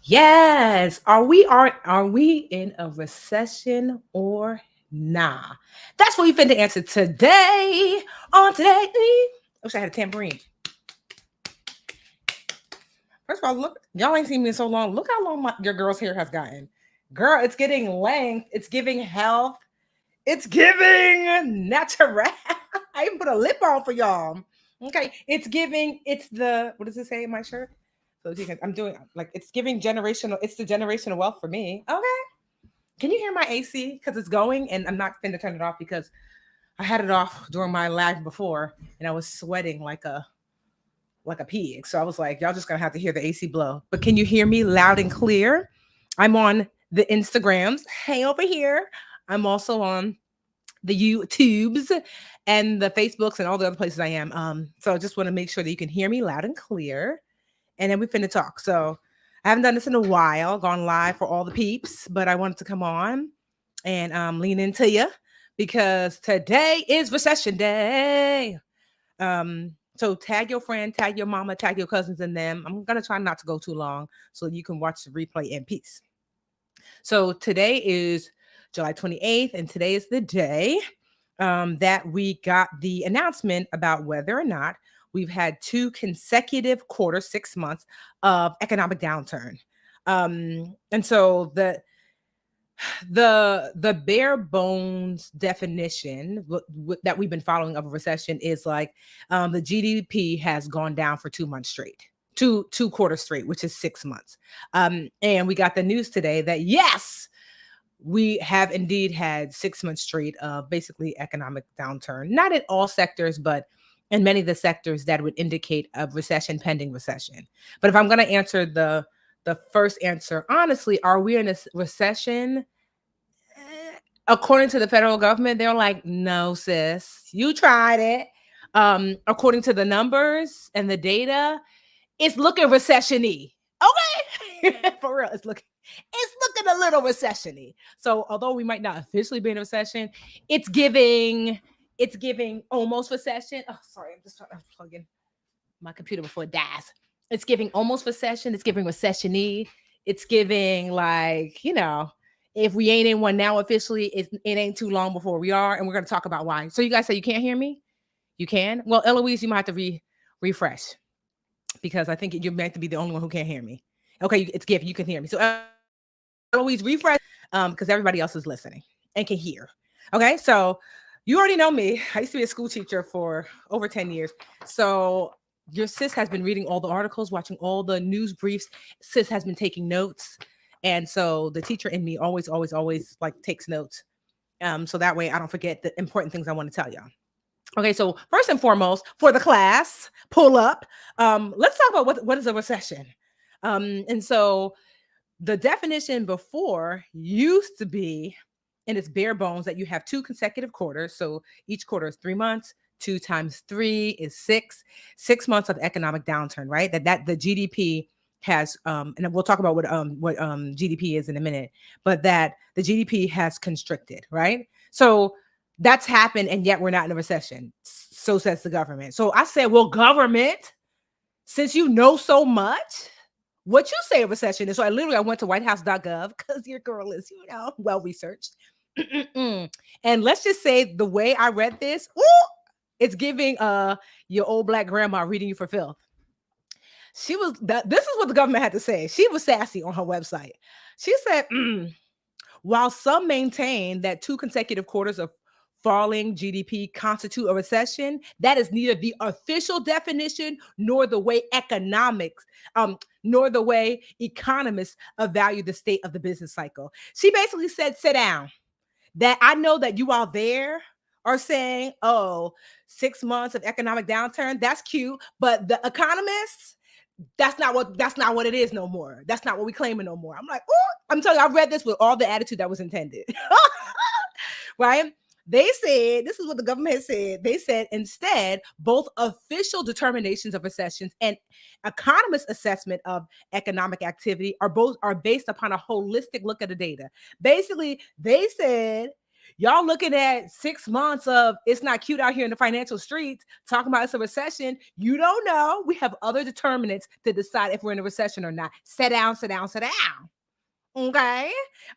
Yes. Are we in a recession or nah? That's what we finna answer today. On today. I wish I had a tambourine. First of all, look, y'all ain't seen me in so long. Look how long your girl's hair has gotten. Girl, it's getting length. It's giving health. It's giving natural. I even put a lip on for y'all. Okay. It's giving, it's the, what does it say in my shirt? So I'm doing like it's giving generational, it's the generational wealth for me. Okay. Can you hear my AC? Because it's going and I'm not finna turn it off because I had it off during my live before and I was sweating like a pig. So I was like, y'all just gonna have to hear the AC blow. But can you hear me loud and clear? I'm on the Instagrams. Hey over here. I'm also on the YouTubes and the Facebooks and all the other places I am. So I just want to make sure that you can hear me loud and clear. And then we finna talk. So I haven't done this in a while, gone live for all the peeps, but I wanted to come on and lean into you because today is recession day. So tag your friend, tag your mama, tag your cousins and them. I'm gonna try not to go too long so you can watch the replay in peace. So today is July 28th, and today is the day that we got the announcement about whether or not we've had two consecutive quarters, 6 months of economic downturn. And so the bare bones definition that we've been following of a recession is like the GDP has gone down for 2 months straight, two quarters straight, which is 6 months. And we got the news today that yes, we have indeed had 6 months straight of basically economic downturn, not in all sectors, but in many of the sectors that would indicate a recession, pending recession. But if I'm going to answer the first answer, honestly, are we in a recession? According to the federal government, they're like, no, sis, you tried it. According to the numbers and the data, it's looking recession-y. Okay. For real, it's looking a little recession-y. So although we might not officially be in a recession, it's giving almost recession. Oh, sorry, I'm just trying to plug in my computer before it dies. It's giving almost recession. It's giving recession-y. It's giving like, if we ain't in one now officially, it ain't too long before we are. And we're going to talk about why. So you guys say you can't hear me? You can? Well, Eloise, you might have to refresh because I think you're meant to be the only one who can't hear me. Okay, it's given. You can hear me. So Eloise, refresh because everybody else is listening and can hear. Okay, so you already know me. I used to be a school teacher for over 10 years. So your sis has been reading all the articles, watching all the news briefs. Sis has been taking notes. And so the teacher in me always like takes notes. So that way I don't forget the important things I want to tell y'all. Okay, so first and foremost, for the class, pull up. Let's talk about what is a recession. And so the definition before used to be, in its bare bones, that you have two consecutive quarters. So each quarter is 3 months. 2 times 3 is 6. 6 months of economic downturn, right? That the GDP has, and we'll talk about what GDP is in a minute, but that the GDP has constricted, right? So that's happened, and yet we're not in a recession. So says the government. So I said, well, government, since you know so much, what you say a recession is. So I went to whitehouse.gov because your girl is, well researched. And let's just say the way I read this, it's giving your old black grandma reading you for filth. This is what the government had to say. She was sassy on her website. She said, while some maintain that 2 consecutive quarters of falling GDP constitute a recession, that is neither the official definition nor the way nor the way economists evaluate the state of the business cycle. She basically said, sit down. That I know that you out there are saying, 6 months of economic downturn, that's cute, but the economists, that's not what it is no more. That's not what we claiming no more. I'm like, I'm telling you, I read this with all the attitude that was intended. Right? They said, this is what the government said. They said, instead, both official determinations of recessions and economists' assessment of economic activity are based upon a holistic look at the data. Basically, they said Y'all looking at 6 months of it's not cute out here in the financial streets, talking about it's a recession. You don't know. We have other determinants to decide if we're in a recession or not. Sit down, sit down, sit down. Okay.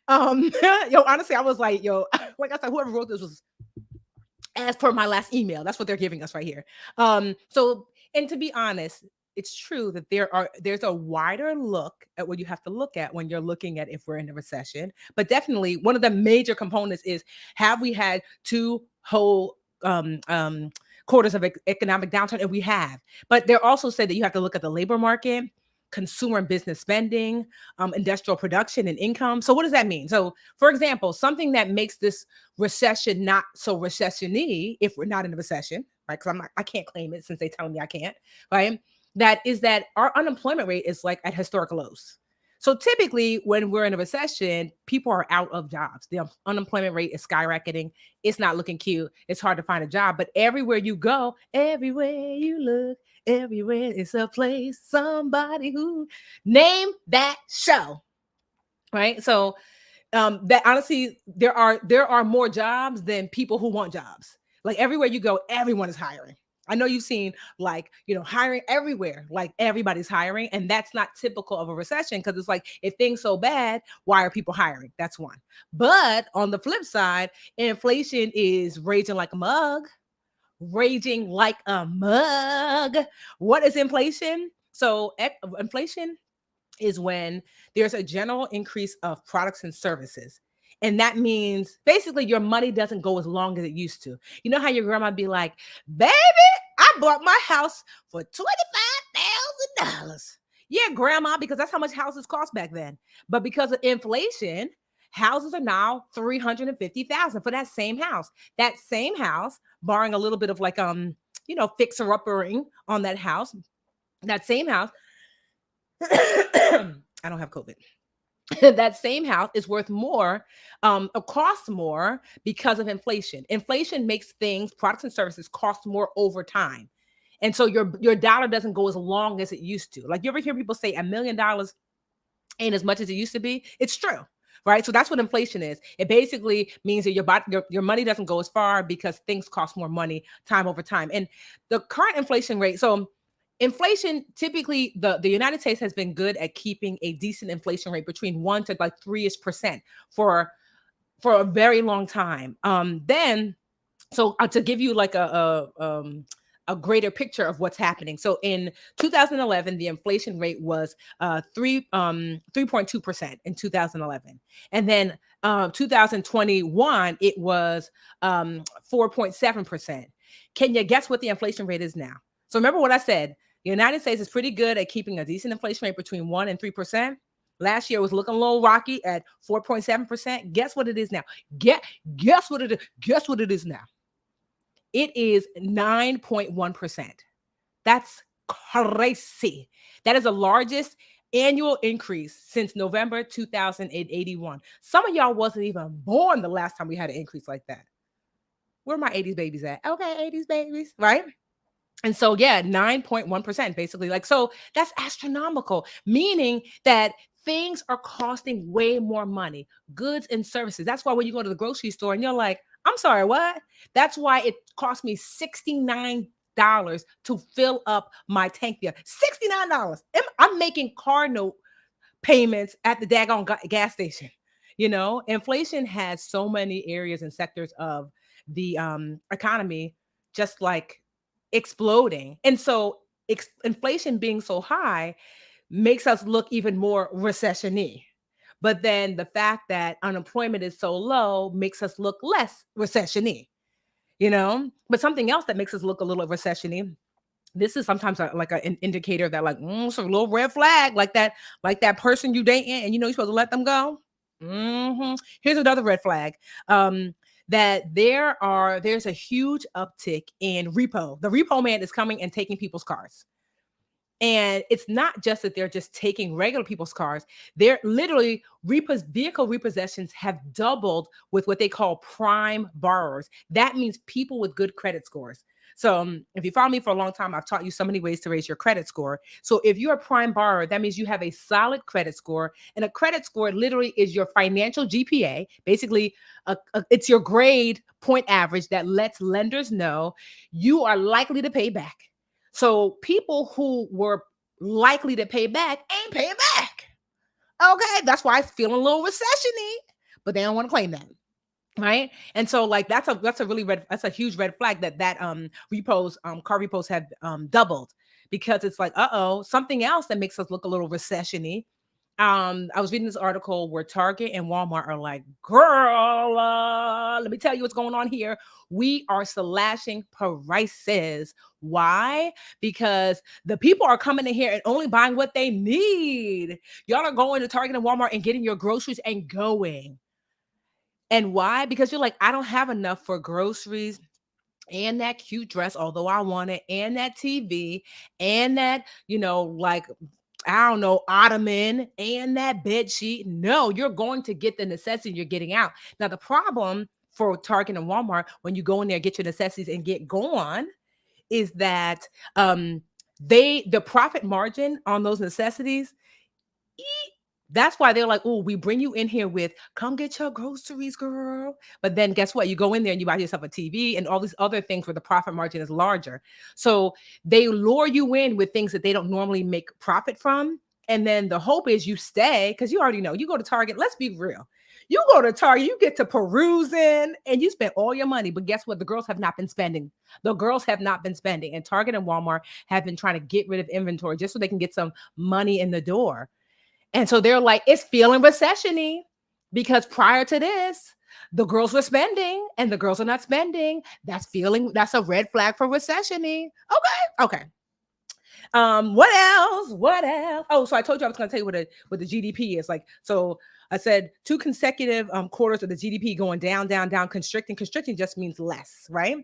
Yo, honestly, I was like, yo, like I said, whoever wrote this was as per my last email. That's what they're giving us right here. So, and to be honest, it's true that there's a wider look at what you have to look at when you're looking at if we're in a recession. But definitely one of the major components is, have we had two whole quarters of economic downturn? And we have. But they're also said that you have to look at the labor market, consumer and business spending, industrial production and income. So what does that mean? So for example, something that makes this recession not so recession-y, if we're not in a recession, right? Because I can't claim it since they tell me I can't, right? That is that our unemployment rate is like at historic lows. So typically, when we're in a recession, people are out of jobs. The unemployment rate is skyrocketing. It's not looking cute. It's hard to find a job. But everywhere you go, everywhere you look, everywhere is a place, somebody who name that show, right? So that honestly, there are more jobs than people who want jobs. Like everywhere you go, everyone is hiring. I know you've seen like, hiring everywhere, like everybody's hiring. And that's not typical of a recession because it's like, if things so bad, why are people hiring? That's one. But on the flip side, inflation is raging like a mug, raging like a mug. What is inflation? So inflation is when there's a general increase of products and services. And that means basically your money doesn't go as long as it used to. You know how your grandma be like, baby, I bought my house for $25,000. Yeah, grandma, because that's how much houses cost back then. But because of inflation, houses are now 350,000 for that same house. That same house, barring a little bit of like fixer uppering on that house, that same house I don't have COVID. That same house is worth more, costs more because of inflation. Inflation makes things, products and services cost more over time. And so your dollar doesn't go as long as it used to. Like you ever hear people say $1 million ain't as much as it used to be? It's true. Right. So that's what inflation is. It basically means that your money doesn't go as far because things cost more money time over time. And the current inflation rate, so inflation typically the United States has been good at keeping a decent inflation rate between 1 to like 3% for a very long time. Then so to give you like a greater picture of what's happening. So in 2011, the inflation rate was 3.2% in 2011, and then 2021 it was 4.7%. Can you guess what the inflation rate is now? So remember what I said. The United States is pretty good at keeping a decent inflation rate between 1 and 3%. Last year was looking a little rocky at 4.7%. Guess what it is now? Guess what it is? Guess what it is now? It is 9.1%. That's crazy. That is the largest annual increase since November 2081. Some of y'all wasn't even born the last time we had an increase like that. Where are my 80s babies at? Okay, 80s babies, right? And so, yeah, 9.1%, basically. Like, so that's astronomical, meaning that things are costing way more money, goods and services. That's why when you go to the grocery store and you're like, I'm sorry, what? That's why it cost me $69 to fill up my tank there. $69. I'm making car note payments at the daggone gas station. Inflation has so many areas and sectors of the economy just like exploding. And so inflation being so high makes us look even more recession-y. But then the fact that unemployment is so low makes us look less recession-y, But something else that makes us look a little recession-y, this is sometimes like an indicator that like, it's a little red flag, like that person you dating and you're supposed to let them go. Here's another red flag. That there's a huge uptick in repo. The repo man is coming and taking people's cars. And it's not just that they're just taking regular people's cars. They're literally vehicle repossessions have doubled with what they call prime borrowers. That means people with good credit scores. So if you follow me for a long time, I've taught you so many ways to raise your credit score. So if you're a prime borrower, that means you have a solid credit score. And a credit score literally is your financial GPA. Basically, it's your grade point average that lets lenders know you are likely to pay back. So people who were likely to pay back ain't paying back. Okay, that's why it's feeling a little recession-y, but they don't want to claim that. Right. And so like that's a really that's a huge red flag that repos car repos have doubled, because it's like, uh-oh, something else that makes us look a little recession-y. I was reading this article where Target and Walmart are like, girl, let me tell you what's going on here. We are slashing prices. Why? Because the people are coming in here and only buying what they need. Y'all are going to Target and Walmart and getting your groceries and going. And why? Because you're like, I don't have enough for groceries and that cute dress, although I want it, and that TV, and that, like, I don't know, ottoman, and that bed sheet. No, you're going to get the necessity you're getting out. Now, the problem for Target and Walmart, when you go in there, get your necessities and get gone, is that the profit margin on those necessities, that's why they're like, oh, we bring you in here with, come get your groceries, girl. But then guess what? You go in there and you buy yourself a TV and all these other things where the profit margin is larger. So they lure you in with things that they don't normally make profit from. And then the hope is you stay, because you already know, you go to Target, let's be real. You go to Target, you get to perusing and you spend all your money. But guess what? The girls have not been spending. The girls have not been spending. And Target and Walmart have been trying to get rid of inventory just so they can get some money in the door. And so they're like, it's feeling recession-y, because prior to this, the girls were spending and the girls are not spending. That's a red flag for recession-y. Okay. What else? What else? Oh, so I told you I was going to tell you what the GDP is like. So I said 2 consecutive quarters of the GDP going down, down, down, constricting. Constricting just means less, right?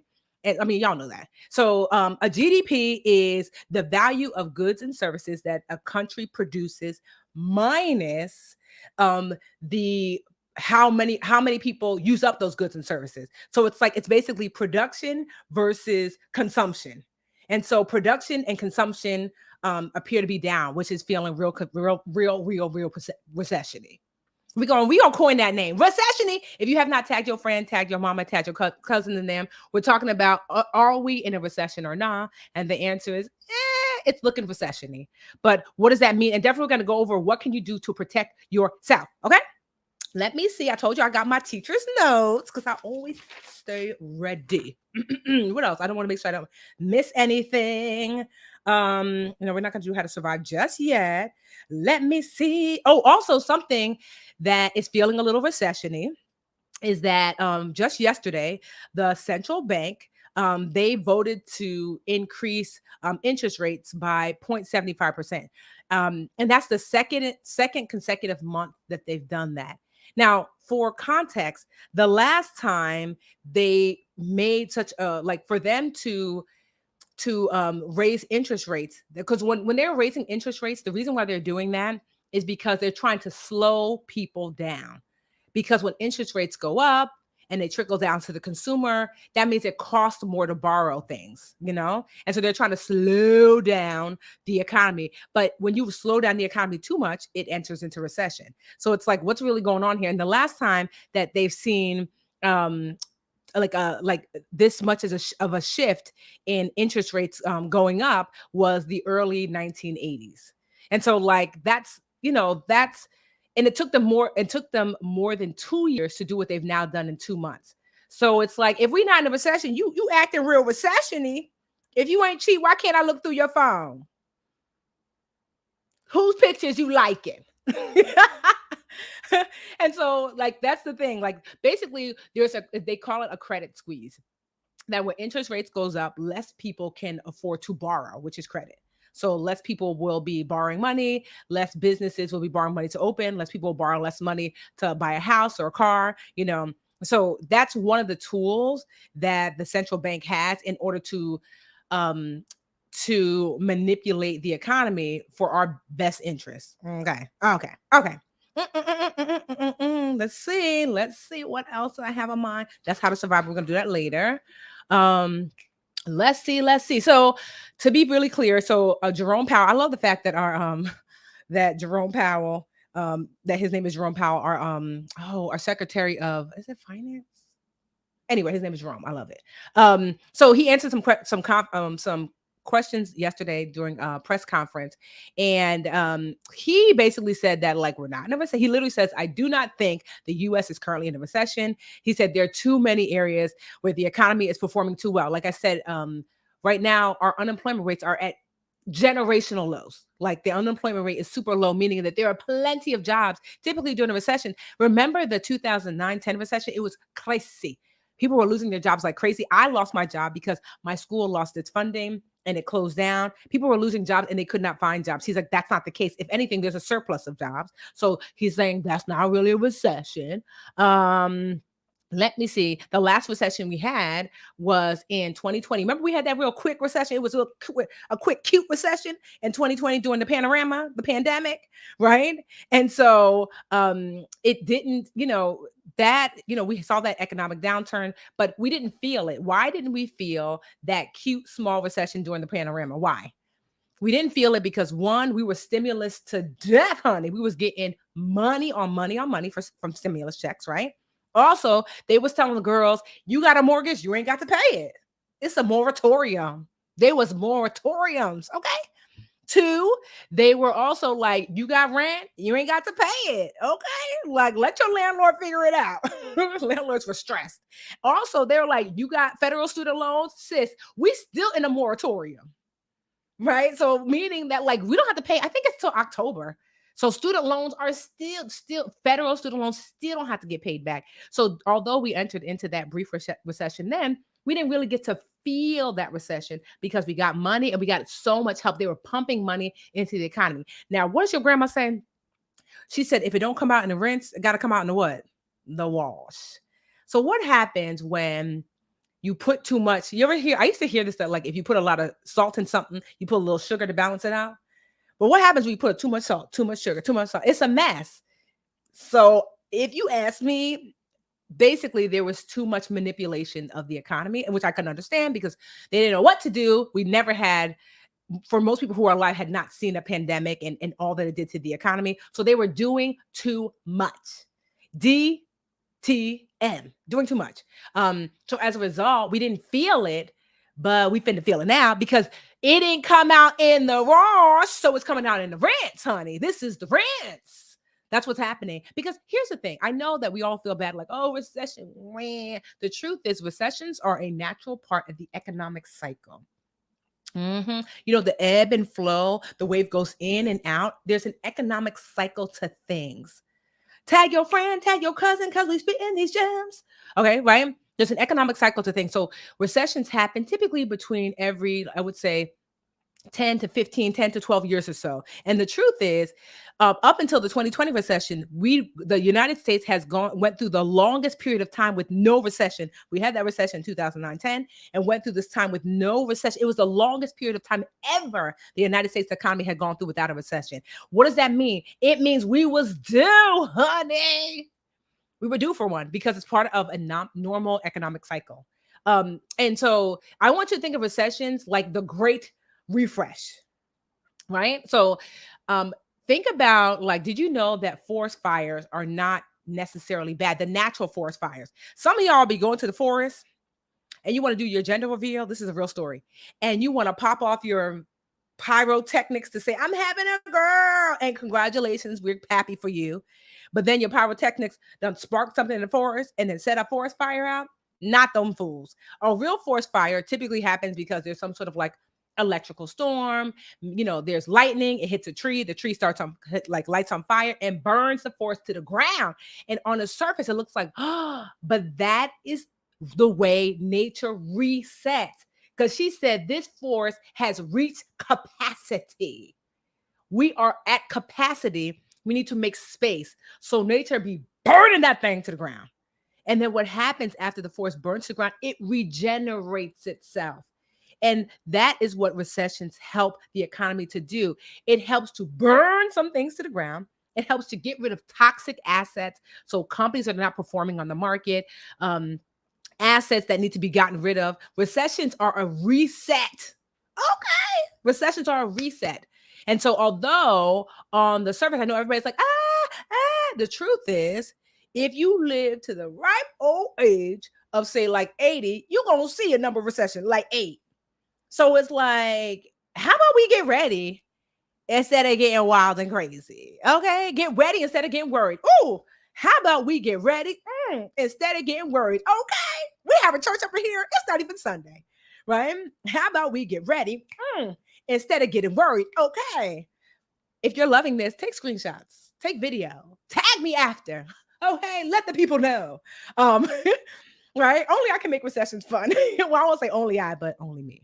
And I mean, y'all know that. So a GDP is the value of goods and services that a country produces minus the how many people use up those goods and services. So it's basically production versus consumption. And so production and consumption appear to be down, which is feeling real recession-y. We gonna coin that name, recession-y. If you have not tagged your friend, tagged your mama, tagged your cousin in them, we're talking about are we in a recession or not? And the answer is, it's looking recession-y. But what does that mean? And definitely we're gonna go over what can you do to protect yourself. Okay. Let me see. I told you I got my teacher's notes because I always stay ready. What else? I don't want to make sure I don't miss anything. We're not gonna do how to survive just yet. Let me see. Oh, also something that is feeling a little recession-y is that just yesterday, the central bank they voted to increase interest rates by 0.75%. And that's the second consecutive month that they've done that. Now, for context, the last time they made such a for them to raise interest rates, because when they're raising interest rates, the reason why they're doing that is because they're trying to slow people down. Because when interest rates go up and they trickle down to the consumer, that means it costs more to borrow things, And so they're trying to slow down the economy. But when you slow down the economy too much, it enters into recession. So it's like, what's really going on here? And the last time that they've seen this much of a shift in interest rates going up was the early 1980s. And so that's and it took them more than 2 years to do what they've now done in 2 months. So it's like, if we're not in a recession, you acting real recession-y. If you ain't cheap, why can't I look through your phone? Whose pictures you liking? And so that's the thing. Basically they call it a credit squeeze. That when interest rates goes up, less people can afford to borrow, which is credit. So less people will be borrowing money, less businesses will be borrowing money to open, less people will borrow less money to buy a house or a car, So that's one of the tools that the central bank has in order to manipulate the economy for our best interest. Okay. Let's see what else I have on mind. That's how to survive. We're gonna do that later. Let's see. Let's see. So to be really clear, so Jerome Powell, I love the fact that our that Jerome Powell, that his name is Jerome Powell, our Secretary of, is it Finance? Anyway, his name is Jerome. I love it. So he answered some questions yesterday during a press conference, and he basically said that like we're not in a recession. He literally says, "I do not think the U.S. is currently in a recession." He said there are too many areas where the economy is performing too well. Like I said, right now our unemployment rates are at generational lows. Like the unemployment rate is super low, meaning that there are plenty of jobs. Typically during a recession, remember the 2009-10 recession? It was crazy. People were losing their jobs like crazy. I lost my job because my school lost its funding and it closed down. People were losing jobs and they could not find jobs. He's like, that's not the case. If anything, there's a surplus of jobs. So he's saying that's not really a recession. Let me see. The last recession we had was in 2020. Remember, we had that real quick recession. It was a quick, cute recession in 2020 during the pandemic, right? And so it didn't, we saw that economic downturn, but we didn't feel it. Why didn't we feel that cute, small recession during the panorama? Why? We didn't feel it because one, we were stimulus to death, honey. We was getting money on money on money from stimulus checks, right? Also, they was telling the girls, you got a mortgage, you ain't got to pay it. It's a moratorium. There was moratoriums, okay? Two, they were also like, you got rent, you ain't got to pay it, okay? Like, let your landlord figure it out. Landlords were stressed. Also, they're like, you got federal student loans, sis, we still in a moratorium, right? So meaning that like we don't have to pay, I think it's till October. So student loans are still federal student loans still don't have to get paid back. So although we entered into that brief recession, then we didn't really get to feel that recession because we got money and we got so much help. They were pumping money into the economy. Now, what is your grandma saying? She said, if it don't come out in the rinse, it got to come out in the what? The wash. So what happens when you put too much? You ever hear? I used to hear this that like if you put a lot of salt in something, you put a little sugar to balance it out. But what happens when you put too much salt, too much sugar, too much salt? It's a mess. So if you ask me, basically there was too much manipulation of the economy, which I can understand because they didn't know what to do. We never had, for most people who are alive, had not seen a pandemic and all that it did to the economy. So they were doing too much. DTM, doing too much. So as a result, we didn't feel it, but we finna feel it now because it didn't come out in the wash, so it's coming out in the rinse, honey. This is the rinse. That's what's happening. Because here's the thing. I know that we all feel bad, like, oh, recession. The truth is recessions are a natural part of the economic cycle. The ebb and flow, the wave goes in and out. There's an economic cycle to things. Tag your friend, tag your cousin, because we spit in these gems. Okay, right? There's an economic cycle to things. So recessions happen typically between every, I would say, 10 to 15, 10 to 12 years or so. And the truth is, up until the 2020 recession, the United States went through the longest period of time with no recession. We had that recession in 2009-10 and went through this time with no recession. It was the longest period of time ever the United States economy had gone through without a recession. What does that mean? It means we was due, honey. We were due for one because it's part of a normal economic cycle. And so I want you to think of recessions like the great refresh, right? So think about, like, did you know that forest fires are not necessarily bad? The natural forest fires. Some of y'all be going to the forest and you want to do your gender reveal. This is a real story. And you want to pop off your pyrotechnics to say, I'm having a girl. And congratulations, we're happy for you. But then your pyrotechnics done spark something in the forest and then set a forest fire out. Not them fools. A real forest fire typically happens because there's some sort of like electrical storm, there's lightning, it hits a tree, the tree starts on like lights on fire and burns the forest to the ground. And on the surface, it looks like, but that is the way nature resets. Because she said this forest has reached capacity. We are at capacity. We need to make space. So nature be burning that thing to the ground. And then what happens after the forest burns to the ground, it regenerates itself. And that is what recessions help the economy to do. It helps to burn some things to the ground. It helps to get rid of toxic assets. So companies are not performing on the market. assets that need to be gotten rid of. Recessions are a reset. Okay. Recessions are a reset. And so, although on the surface, I know everybody's like, the truth is, if you live to the ripe old age of, say, like 80, you're going to see a number of recession, like 8. So it's like, how about we get ready instead of getting wild and crazy? Okay, get ready instead of getting worried. Oh, how about we get ready instead of getting worried? Okay, we have a church over here. It's not even Sunday, right? How about we get ready instead of getting worried? Okay, if you're loving this, take screenshots, take video, tag me after. Okay, let the people know. Right? Only I can make recessions fun. Well, I won't say only I, but only me.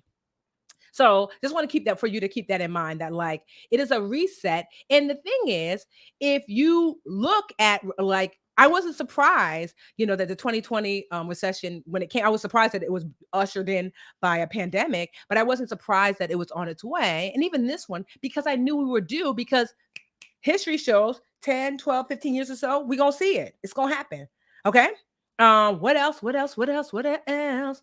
So just want to keep that for you to keep that in mind, that like it is a reset. And the thing is, if you look at like, I wasn't surprised, that the 2020 recession, when it came, I was surprised that it was ushered in by a pandemic, but I wasn't surprised that it was on its way. And even this one, because I knew we were due, because history shows 10, 12, 15 years or so, we're going to see it. It's going to happen. Okay. What else? What else? What else? What else?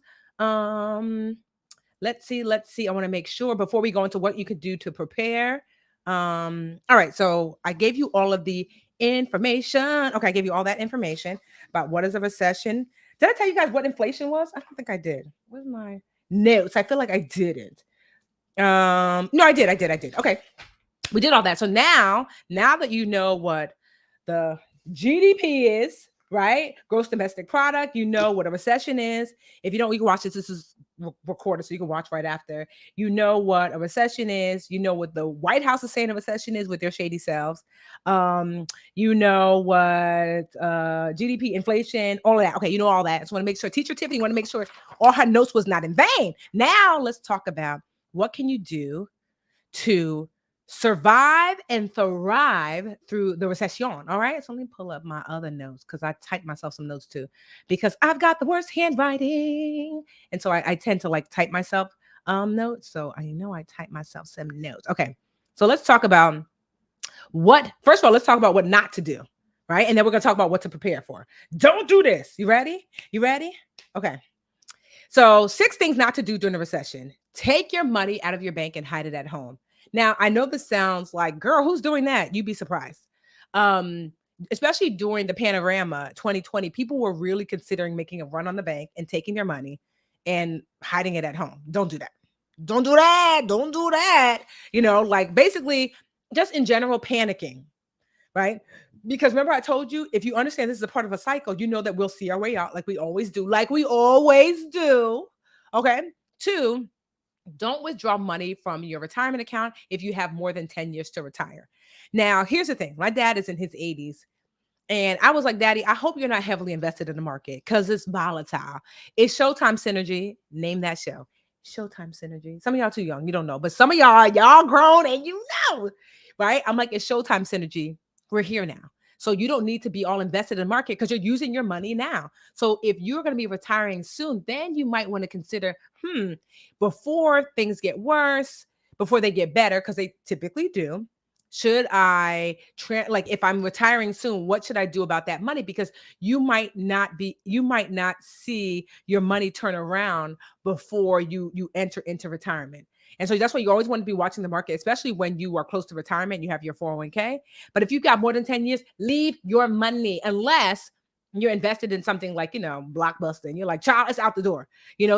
Let's see. I want to make sure before we go into what you could do to prepare. All right. So I gave you all of the information. Okay, I gave you all that information about what is a recession. Did I tell you guys what inflation was? I don't think I did. Where's my notes? I feel like I didn't. No, I did. Okay. We did all that. So now that you know what the GDP is, right? Gross domestic product, you know what a recession is. If you don't, you can watch this. This is recorded, so you can watch right after. You know what a recession is. You know what the White House is saying a recession is with their shady selves. You know what GDP, inflation, all of that. Okay, you know all that. So want to make sure, Teacher Tiffany want to make sure all her notes was not in vain. Now let's talk about what can you do to survive and thrive through the recession. All right. So let me pull up my other notes, because I typed myself some notes too, because I've got the worst handwriting. And so I tend to like type myself notes. So I type myself some notes. Okay. So let's talk about first of all, let's talk about what not to do. Right. And then we're going to talk about what to prepare for. Don't do this. You ready? Okay. So 6 things not to do during the recession. Take your money out of your bank and hide it at home. Now, I know this sounds like, girl, who's doing that? You'd be surprised. Especially during the panorama 2020, people were really considering making a run on the bank and taking their money and hiding it at home. Don't do that. Don't do that. Like basically just in general panicking, right? Because remember, I told you, if you understand this is a part of a cycle, you know that we'll see our way out like we always do. Okay. 2, don't withdraw money from your retirement account if you have more than 10 years to retire. Now, here's the thing. My dad is in his 80s. And I was like, Daddy, I hope you're not heavily invested in the market because it's volatile. It's Showtime Synergy. Name that show. Showtime Synergy. Some of y'all too young. You don't know. But some of y'all grown and you know. Right? I'm like, it's Showtime Synergy. We're here now. So you don't need to be all invested in the market because you're using your money now. So if you're going to be retiring soon, then you might want to consider, before things get worse, before they get better, because they typically do, should I if I'm retiring soon, what should I do about that money? Because you might not see your money turn around before you enter into retirement. And so that's why you always want to be watching the market, especially when you are close to retirement, you have your 401k. But if you've got more than 10 years, leave your money, unless you're invested in something like, Blockbuster, and you're like, child, it's out the door.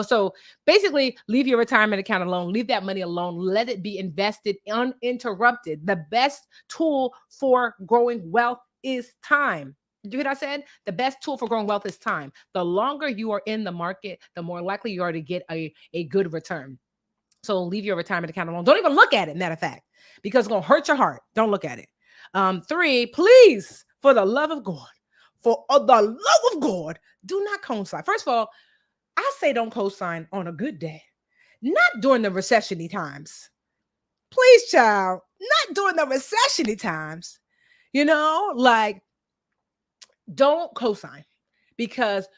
So basically leave your retirement account alone, leave that money alone, let it be invested uninterrupted. The best tool for growing wealth is time. Did you hear what I said? The best tool for growing wealth is time. The longer you are in the market, the more likely you are to get a good return. So leave your retirement account alone. Don't even look at it, matter of fact, because it's going to hurt your heart. Don't look at it. 3, please, for the love of God, do not co-sign. First of all, I say don't co-sign on a good day, not during the recession-y times. Please, child, not during the recession-y times. Don't co-sign, because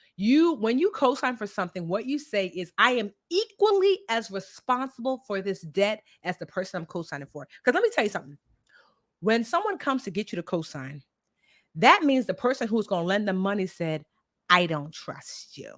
when you co-sign for something, what you say is, I am equally as responsible for this debt as the person I'm co-signing for. Because let me tell you something. When someone comes to get you to co-sign, that means the person who's going to lend the money said, I don't trust you.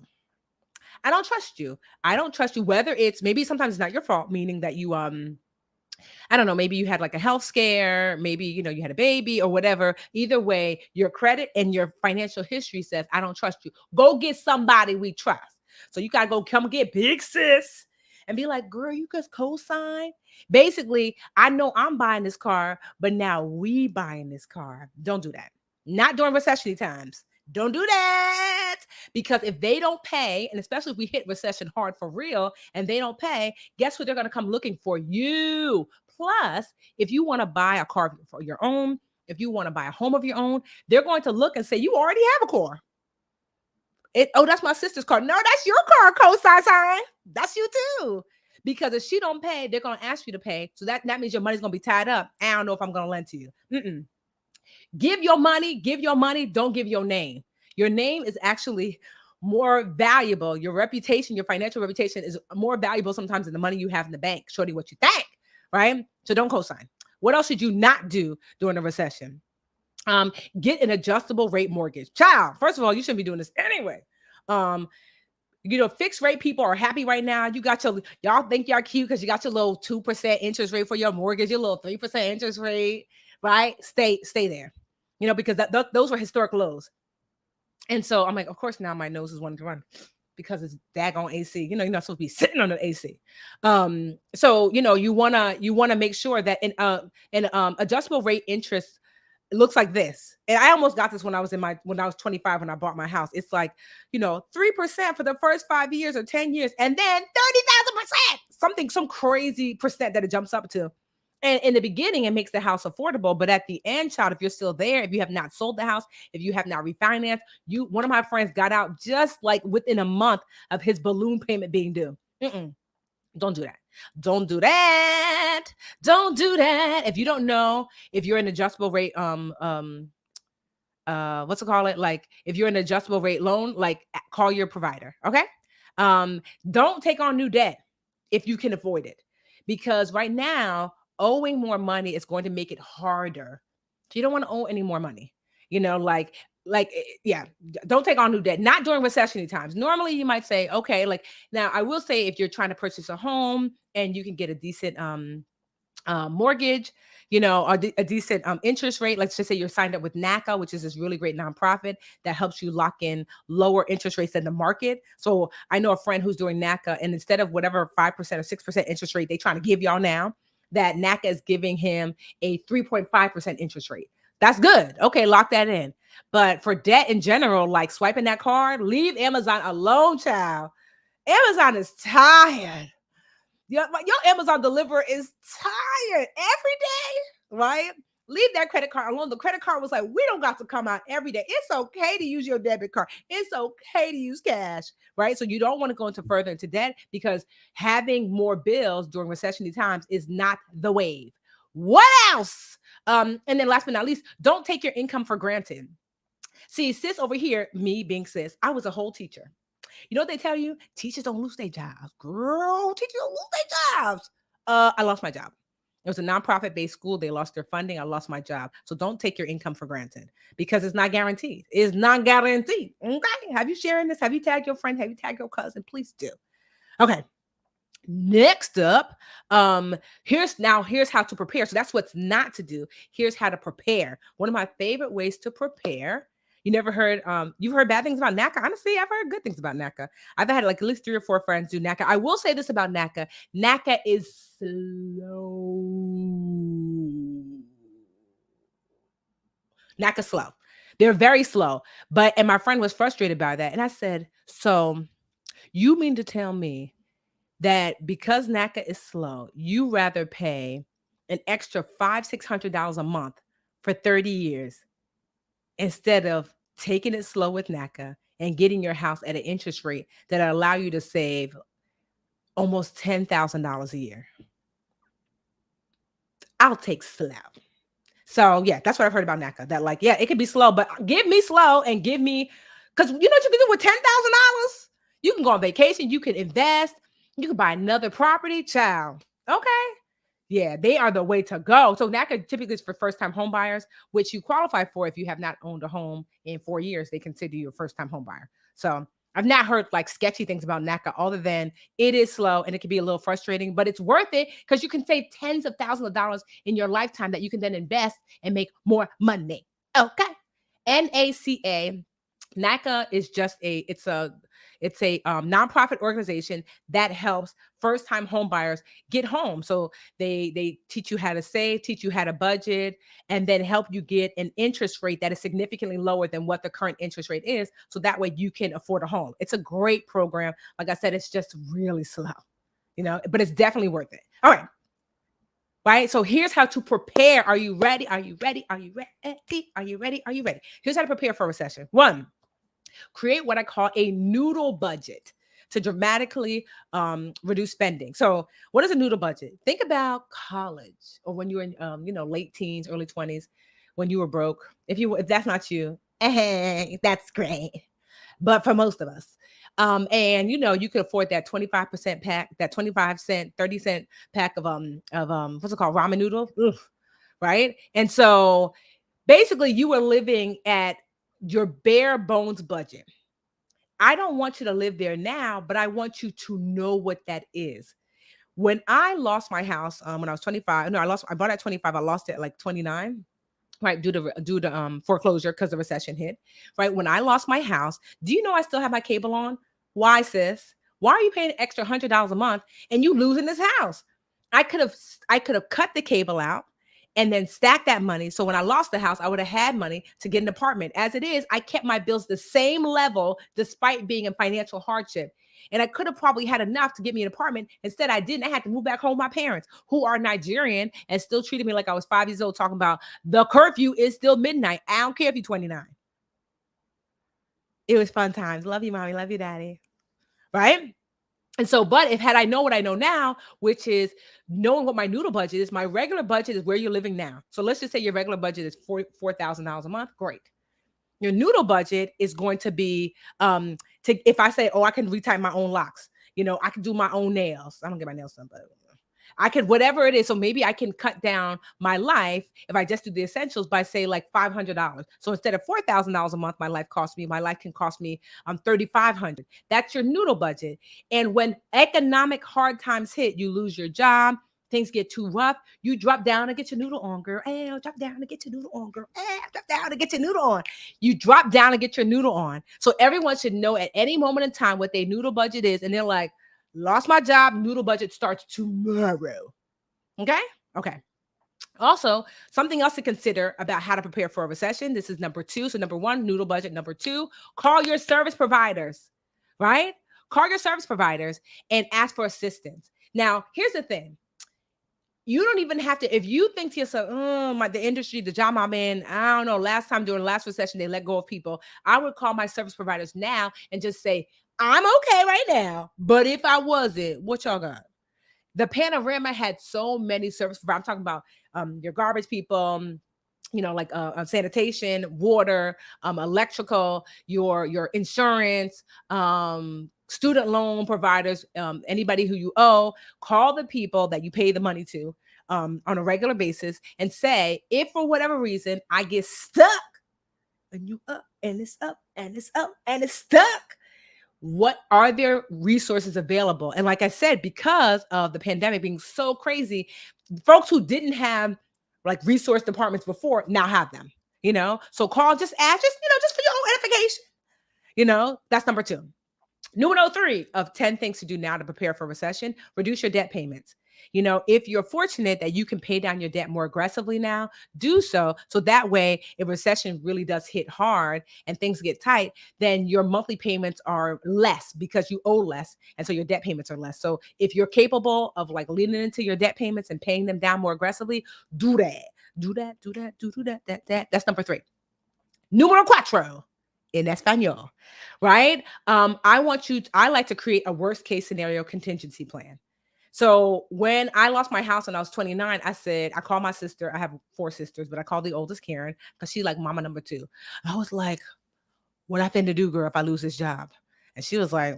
I don't trust you. I don't trust you. Whether it's maybe sometimes it's not your fault, meaning that you I don't know, maybe you had like a health scare, maybe you had a baby or whatever. Either way, your credit and your financial history says, I don't trust you. Go get somebody we trust. So you gotta go come get big sis and be like, girl, you just co-sign. Basically, I know I'm buying this car, but now we buying this car. Don't do that. Not during recession times. Don't do that. Because if they don't pay, and especially if we hit recession hard for real and they don't pay, guess what? They're going to come looking for you. Plus, if you want to buy a car for your own, if you want to buy a home of your own, they're going to look and say, you already have a car. Oh, that's my sister's car. No, that's your car, co-sign. That's you too. Because if she don't pay, they're going to ask you to pay. So that means your money's going to be tied up. I don't know if I'm going to lend to you. Give your money, don't give your name. Your name is actually more valuable. Your reputation, your financial reputation is more valuable sometimes than the money you have in the bank. Shorty, what you think, right? So don't co-sign. What else should you not do during a recession? Get an adjustable rate mortgage. Child, first of all, you shouldn't be doing this anyway. Fixed rate people are happy right now. You got y'all think y'all cute because you got your little 2% interest rate for your mortgage, your little 3% interest rate, right? Stay there. Because those were historic lows. And so I'm like, of course, now my nose is wanting to run because it's daggone AC. You're not supposed to be sitting on the AC. So you wanna make sure that an adjustable rate interest looks like this. And I almost got this when I was 25 when I bought my house. It's like 3% for the first 5 years or 10 years, and then 30,000%, some crazy percent that it jumps up to. And in the beginning, it makes the house affordable. But at the end, child, if you're still there, if you have not sold the house, if you have not refinanced, one of my friends got out just like within a month of his balloon payment being due. Don't do that. Don't do that. Don't do that. If you don't know, if you're an adjustable rate, what's it call it? Like if you're an adjustable rate loan, like call your provider. Okay. Don't take on new debt if you can avoid it, because right now owing more money is going to make it harder. So you don't want to owe any more money. Yeah, don't take on new debt, not during recession times. Normally you might say, okay, like now I will say if you're trying to purchase a home and you can get a decent mortgage, a decent interest rate. Let's just say you're signed up with NACA, which is this really great nonprofit that helps you lock in lower interest rates than the market. So I know a friend who's doing NACA, and instead of whatever 5% or 6% interest rate they're trying to give y'all now, that NACA is giving him a 3.5% interest rate. That's good. Okay, lock that in. But for debt in general, like swiping that card, leave Amazon alone, child. Amazon is tired. Your Amazon deliverer is tired every day, right? Leave that credit card alone. The credit card was like, we don't got to come out every day. It's okay to use your debit card. It's okay to use cash, right? So you don't want to go further into debt, because having more bills during recession times is not the wave. What else? And then last but not least, don't take your income for granted. See, sis over here, me being sis, I was a whole teacher. You know what they tell you? Teachers don't lose their jobs. Girl, teachers don't lose their jobs. I lost my job. It was a nonprofit-based school. They lost their funding. I lost my job. So don't take your income for granted, because it's not guaranteed. It's not guaranteed. Okay. Have you sharing this? Have you tagged your friend? Have you tagged your cousin? Please do. Okay. Next up, here's how to prepare. So that's what's not to do. Here's how to prepare. One of my favorite ways to prepare. You've heard bad things about NACA. Honestly, I've heard good things about NACA. I've had like at least 3 or 4 friends do NACA. I will say this about NACA. NACA is slow. NACA's slow. They're very slow. And my friend was frustrated by that. And I said, so you mean to tell me that because NACA is slow, you rather pay an extra $500-$600 a month for 30 years instead of taking it slow with NACA and getting your house at an interest rate that allow you to save almost $10,000 a year? I'll take slow. So yeah, that's what I've heard about NACA. That like, yeah, it could be slow, but give me slow and give me, because you know what you can do with $10,000? You can go on vacation, you can invest, you can buy another property, child. Okay. Yeah, they are the way to go. So NACA typically is for first-time home buyers, which you qualify for if you have not owned a home in 4 years. They consider you a first-time home buyer. So I've not heard like sketchy things about NACA other than it is slow and it can be a little frustrating, but it's worth it because you can save tens of thousands of dollars in your lifetime that you can then invest and make more money. Okay. NACA. NACA is just it's a nonprofit organization that helps first time home buyers get home. So they teach you how to save, teach you how to budget, and then help you get an interest rate that is significantly lower than what the current interest rate is. So that way you can afford a home. It's a great program. Like I said, it's just really slow, but it's definitely worth it. All right. Right. So here's how to prepare. Are you ready? Are you ready? Are you ready? Are you ready? Are you ready? Here's how to prepare for a recession. One, create what I call a noodle budget to dramatically reduce spending. So, what is a noodle budget? Think about college or when you were in, late teens, early 20s, when you were broke. If that's not you, that's great. But for most of us, and you could afford that 25% pack, that 25-cent, 30-cent pack of what's it called, ramen noodles, right? And so, basically, you were living at your bare bones budget. I don't want you to live there now, but I want you to know what that is. When I lost my house when I was 25, no, I bought it at 25, I lost it at like 29, right? Due to foreclosure because the recession hit, right? When I lost my house, do you know I still have my cable on? Why, sis? Why are you paying an extra $100 a month and you losing this house? I could have cut the cable out and then stack that money. So when I lost the house, I would have had money to get an apartment. As it is, I kept my bills the same level despite being in financial hardship. And I could have probably had enough to get me an apartment. Instead, I didn't. I had to move back home with my parents, who are Nigerian and still treated me like I was 5 years old, talking about the curfew is still midnight. I don't care if you're 29. It was fun times. Love you, mommy. Love you, daddy. Right? And so, but if had I known what I know now, which is knowing what my noodle budget is, my regular budget is where you're living now. So let's just say your regular budget is $4,000 a month. Great. Your noodle budget is going to be if I say, oh, I can retype my own locks, I can do my own nails. I don't get my nails done, but I could, whatever it is. So maybe I can cut down my life if I just do the essentials by say like $500. So instead of $4,000 a month, my life can cost me $3,500. That's your noodle budget. And when economic hard times hit, you lose your job, things get too rough, you drop down and get your noodle on, girl. Drop down and get your noodle on, girl. Drop down and get your noodle on. You drop down and get your noodle on. So everyone should know at any moment in time what their noodle budget is. And they're like, lost my job, noodle budget starts tomorrow. Okay? Okay. Also, something else to consider about how to prepare for a recession. This is number 2. So number 1, noodle budget. Number 2, call your service providers, right? Call your service providers and ask for assistance. Now, here's the thing. You don't even have to, if you think to yourself, the industry, the job I'm in, I don't know, last time during the last recession, they let go of people. I would call my service providers now and just say, I'm okay right now, but if I wasn't, what y'all got? The panorama had so many service providers. I'm talking about your garbage people, like sanitation, water, electrical, your insurance, student loan providers, anybody who you owe. Call the people that you pay the money to on a regular basis and say, if for whatever reason I get stuck and you up and it's up and it's up and it's stuck, what are their resources available? And like I said, because of the pandemic being so crazy, folks who didn't have like resource departments before now have them, so call, just ask, just for your own edification, that's number 2. Number 3 of 10 things to do now to prepare for recession: reduce your debt payments. If you're fortunate that you can pay down your debt more aggressively now, do so. So that way, if recession really does hit hard and things get tight, then your monthly payments are less because you owe less. And so your debt payments are less. So if you're capable of like leaning into your debt payments and paying them down more aggressively, do that. Do that. That's number 3. Numero 4 in Espanol, right? I like to create a worst case scenario contingency plan. So when I lost my house when I was 29, I called my sister. I have 4 sisters, but I called the oldest, Karen, because she's like mama number 2. I was like, what I finna do, girl, if I lose this job? And she was like,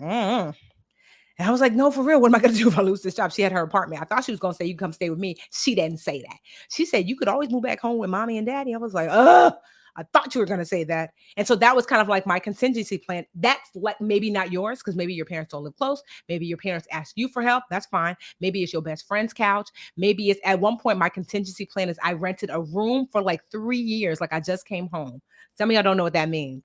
And I was like, no, for real. What am I going to do if I lose this job? She had her apartment. I thought she was going to say, you can come stay with me. She didn't say that. She said, you could always move back home with mommy and daddy. I was like, I thought you were going to say that. And so that was kind of like my contingency plan. That's like maybe not yours because maybe your parents don't live close. Maybe your parents ask you for help. That's fine. Maybe it's your best friend's couch. Maybe it's at one point, my contingency plan is I rented a room for like 3 years. Like I just came home. Some of y'all don't know what that means.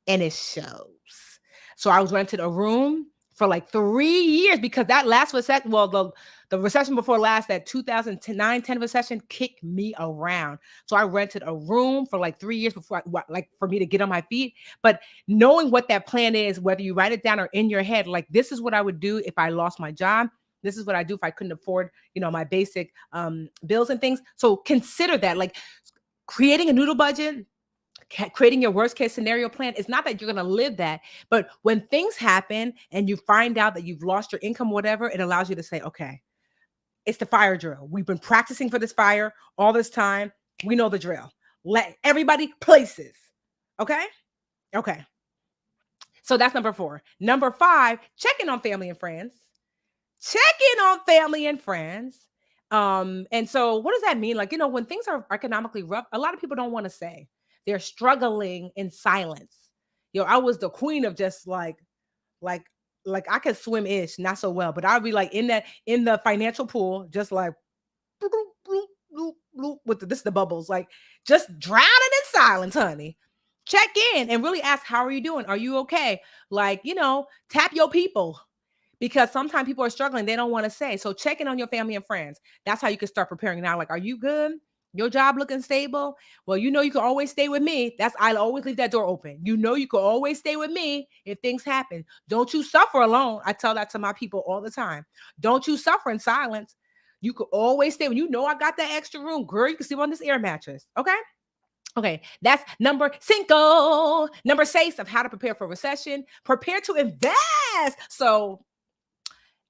And it shows. So I was rented a room for like 3 years because that last recession, well, the recession before last, that 2009-10 recession kicked me around. So I rented a room for like 3 years before, like for me to get on my feet. But knowing what that plan is, whether you write it down or in your head, like this is what I would do if I lost my job. This is what I do if I couldn't afford, my basic bills and things. So consider that, like creating a noodle budget, creating your worst case scenario plan. It's not that you're going to live that, but when things happen and you find out that you've lost your income, whatever, it allows you to say, okay, it's the fire drill. We've been practicing for this fire all this time. We know the drill. Let everybody places. Okay. Okay. So that's number 4. Number 5, check in on family and friends. Check in on family and friends. And so what does that mean? Like, when things are economically rough, a lot of people don't want to say they're struggling in silence. I was the queen of just like I could swim ish, not so well, but I'd be like in the financial pool, just like bloop, bloop, bloop, bloop, with this is the bubbles, like just drowning in silence, honey. Check in and really ask, how are you doing? Are you okay? Like, tap your people. Because sometimes people are struggling, they don't want to say. So check in on your family and friends. That's how you can start preparing now. Like, are you good? Your job looking stable? Well, you can always stay with me. I'll always leave that door open. You can always stay with me if things happen. Don't you suffer alone. I tell that to my people all the time. Don't you suffer in silence. You could always stay. When I got that extra room, girl, you can sleep on this air mattress. Okay? Okay, that's number 5. Number 6 of how to prepare for recession. Prepare to invest. So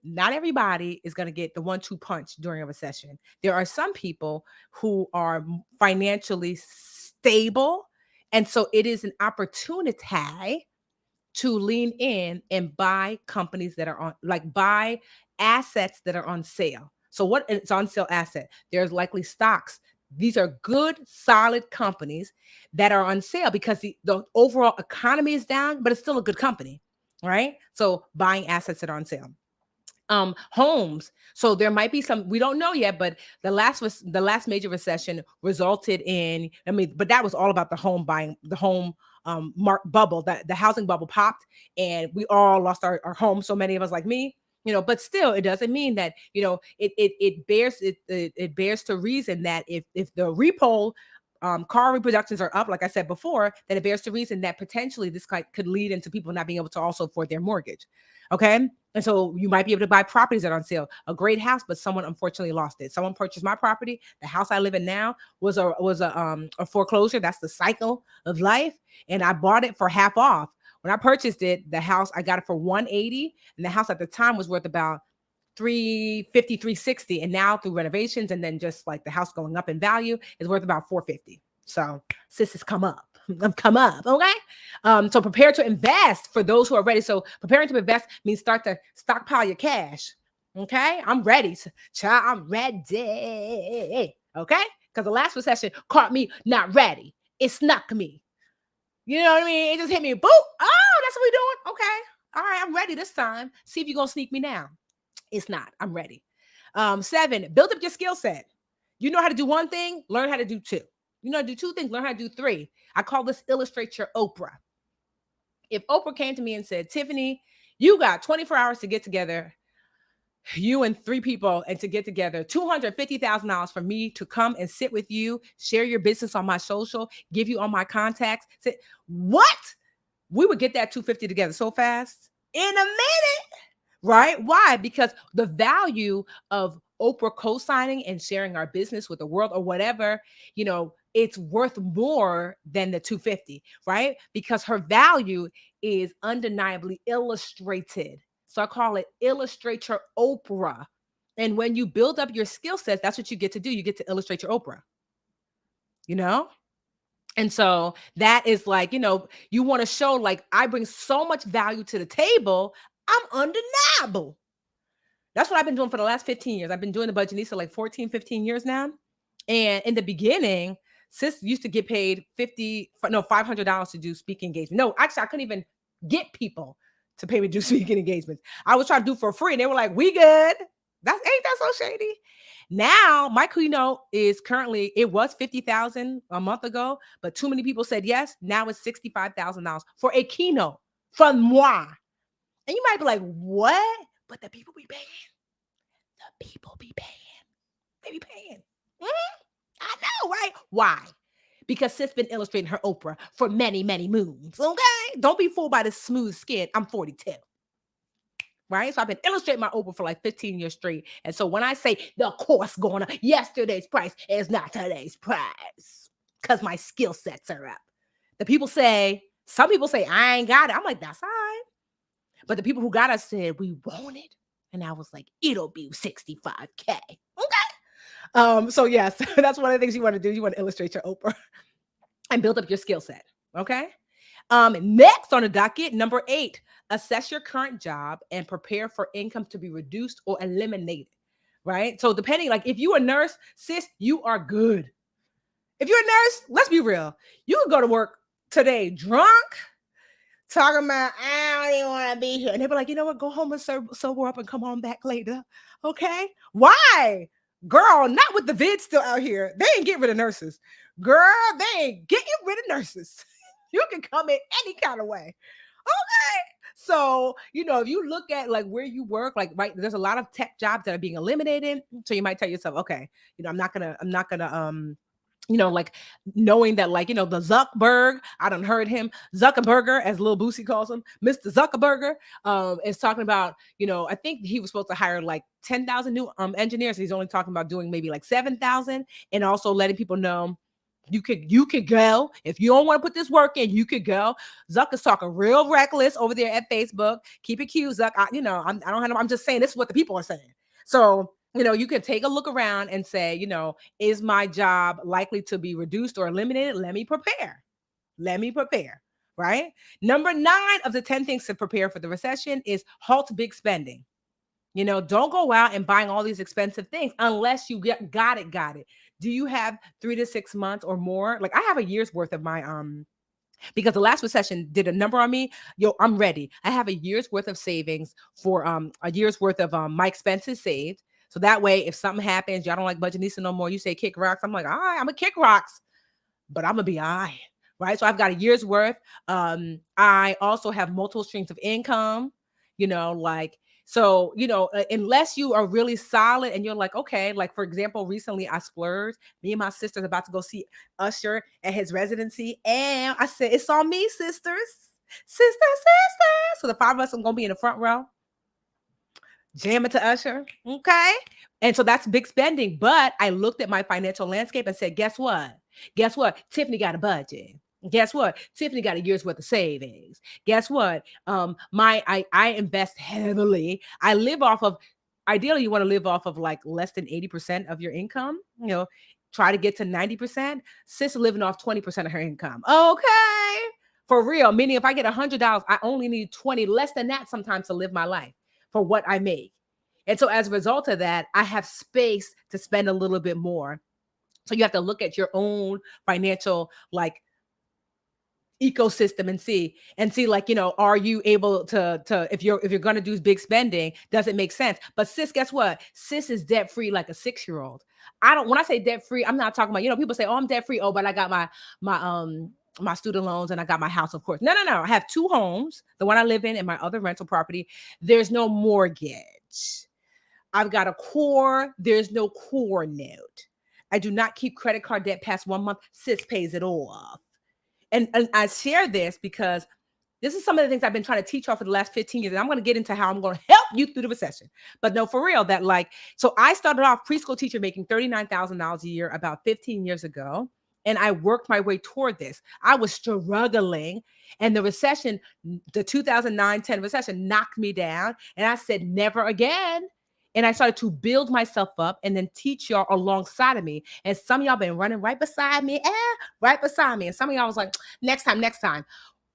not everybody is going to get the 1-2 punch during a recession. There are some people who are financially stable. And so it is an opportunity to lean in and buy companies that are buy assets that are on sale. So what it's on sale asset? There's likely stocks. These are good, solid companies that are on sale because the overall economy is down, but it's still a good company, right? So buying assets that are on sale. Homes. So there might be some, we don't know yet, but the last major recession resulted in, but that was all about the home buying, the home bubble, that the housing bubble popped and we all lost our home. So many of us, like me, but still, it doesn't mean that, it bears to reason that if the repo car reproductions are up, like I said before, then it bears to reason that potentially this could lead into people not being able to also afford their mortgage. Okay. And so you might be able to buy properties that are on sale, a great house, but someone unfortunately lost it. Someone purchased my property. The house I live in now was a foreclosure. That's the cycle of life. And I bought it for half off. When I purchased it, the house, I got it for $180, and the house at the time was worth about $350, $360. And now through renovations and then just like the house going up in value is worth about $450. So sis has come up. Okay. So prepare to invest for those who are ready. So preparing to invest means start to stockpile your cash. Okay. I'm ready. Child, I'm ready. Okay. Because the last recession caught me not ready. It snuck me. You know what I mean? It just hit me. Boop. Oh, that's what we're doing. Okay. All right. I'm ready this time. See if you're going to sneak me now. It's not. I'm ready. 7, build up your skill set. You know how to do one thing, learn how to do 2. You know how to do 2 things, learn how to do 3. I call this illustrate your Oprah. If Oprah came to me and said, Tiffany, you got 24 hours to get together, you and 3 people, and to get together $250,000 for me to come and sit with you, share your business on my social, give you all my contacts. Say, what? We would get that 250 together so fast in a minute. Right? Why? Because the value of Oprah co-signing and sharing our business with the world or whatever, it's worth more than the 250, right? Because her value is undeniably illustrated. So I call it illustrate your Oprah. And when you build up your skill sets, that's what you get to do. You get to illustrate your Oprah, And so that is like, you want to show like, I bring so much value to the table. I'm undeniable. That's what I've been doing for the last 15 years. I've been doing the Budgetnista like 14, 15 years now. And in the beginning, Sis used to get paid $500 to do speaking engagement. No, actually, I couldn't even get people to pay me to do speaking engagements. I was trying to do for free, and they were like, "We good." Ain't that so shady? Now my keynote is currently, it was 50,000 a month ago, but too many people said yes. Now it's $65,000 for a keynote from moi. And you might be like, what? But the people be paying. The people be paying. They be paying. I know, right? Why? Because sis been illustrating her Oprah for many, many moons. Okay? Don't be fooled by the smooth skin. I'm 42. Right? So I've been illustrating my Oprah for like 15 years straight. And so when I say the course going up, yesterday's price is not today's price, because my skill sets are up. Some people say, I ain't got it. I'm like, that's all right. But the people who got us said, we want it. And I was like, it'll be 65K. Okay. So yes, that's one of the things you want to do. You want to illustrate your Oprah and build up your skill set. Okay. Next on the docket, number 8, assess your current job and prepare for income to be reduced or eliminated. Right. So depending, like if you're a nurse, sis, you are good. If you're a nurse, let's be real. You can go to work today drunk, talking about, I don't even want to be here. And they'll be like, you know what? Go home and sober up and come on back later. Okay. Why? Girl, not with the vid still out here. They ain't getting rid of nurses. Girl, they ain't getting rid of nurses. You can come in any kind of way. Okay. So, if you look at like where you work, like, right, there's a lot of tech jobs that are being eliminated. So you might tell yourself, okay, I'm not gonna, like knowing that, like, the Zuckerberg, I done heard him, Zuckerberger, as Lil Boosie calls him, Mr. Zuckerberger, is talking about, I think he was supposed to hire like 10,000 new engineers. He's only talking about doing maybe like 7,000, and also letting people know you could go. If you don't want to put this work in, you could go. Zuck is talking real reckless over there at Facebook. Keep it cute, Zuck. I'm just saying this is what the people are saying. So, you can take a look around and say, is my job likely to be reduced or eliminated? Let me prepare. Right? Number 9 of the 10 things to prepare for the recession is halt big spending. Don't go out and buying all these expensive things unless you got it. Do you have 3 to 6 months or more? Like I have a year's worth of my, because the last recession did a number on me. I'm ready. I have a year's worth of savings for a year's worth of my expenses saved. So that way, if something happens, y'all don't like Budgetnisa no more, you say kick rocks. I'm like, all right, I'm gonna kick rocks, but I'm gonna be all right. Right. So I've got a year's worth. I also have multiple streams of income, so, unless you are really solid and you're like, okay, like for example, recently I splurged. Me and my sister's about to go see Usher at his residency. And I said, it's on me, sisters. So the 5 of us are going to be in the front row, jamming to Usher. Okay. And so that's big spending. But I looked at my financial landscape and said, guess what? Tiffany got a budget. Guess what? Tiffany got a year's worth of savings. Guess what? I invest heavily. I live off of, ideally, you want to live off of like less than 80% of your income. Try to get to 90%. Sis living off 20% of her income. Okay. For real. Meaning if I get $100, I only need 20, less than that sometimes to live my life for what I make. And so as a result of that, I have space to spend a little bit more. So you have to look at your own financial, like, ecosystem and see like, are you able to if you're going to do big spending, does it make sense? But sis, guess what? Sis is debt free like a 6-year-old. When I say debt free, I'm not talking about, people say, oh, I'm debt free. Oh, but I got my student loans and I got my house, of course. No. I have 2 homes, the one I live in and my other rental property. There's no mortgage. I've got a core. There's no core note. I do not keep credit card debt past 1 month. Sis pays it all off. And I share this because this is some of the things I've been trying to teach y'all for the last 15 years. And I'm going to get into how I'm going to help you through the recession. But no, for real, that so I started off preschool teacher making $39,000 a year about 15 years ago. And I worked my way toward this. I was struggling. And the recession, the 2009-10 recession knocked me down. And I said, never again. And I started to build myself up and then teach y'all alongside of me. And some of y'all been running right beside me. And some of y'all was like, next time.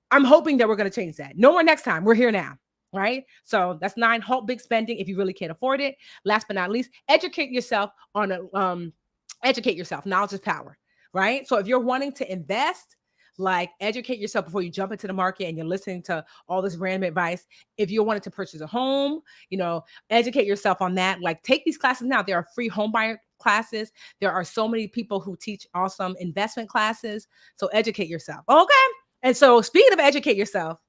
I'm hoping that we're going to change that. No more next time. We're here now. Right? So that's 9. Halt big spending if you really can't afford it. Last but not least, educate yourself on educate yourself. Knowledge is power. right? So if you're wanting to invest, like educate yourself before you jump into the market and you're listening to all this random advice. If you're wanting to purchase a home, educate yourself on that. Like take these classes now. There are free home buyer classes. There are so many people who teach awesome investment classes. So educate yourself. Okay. And so speaking of educate yourself,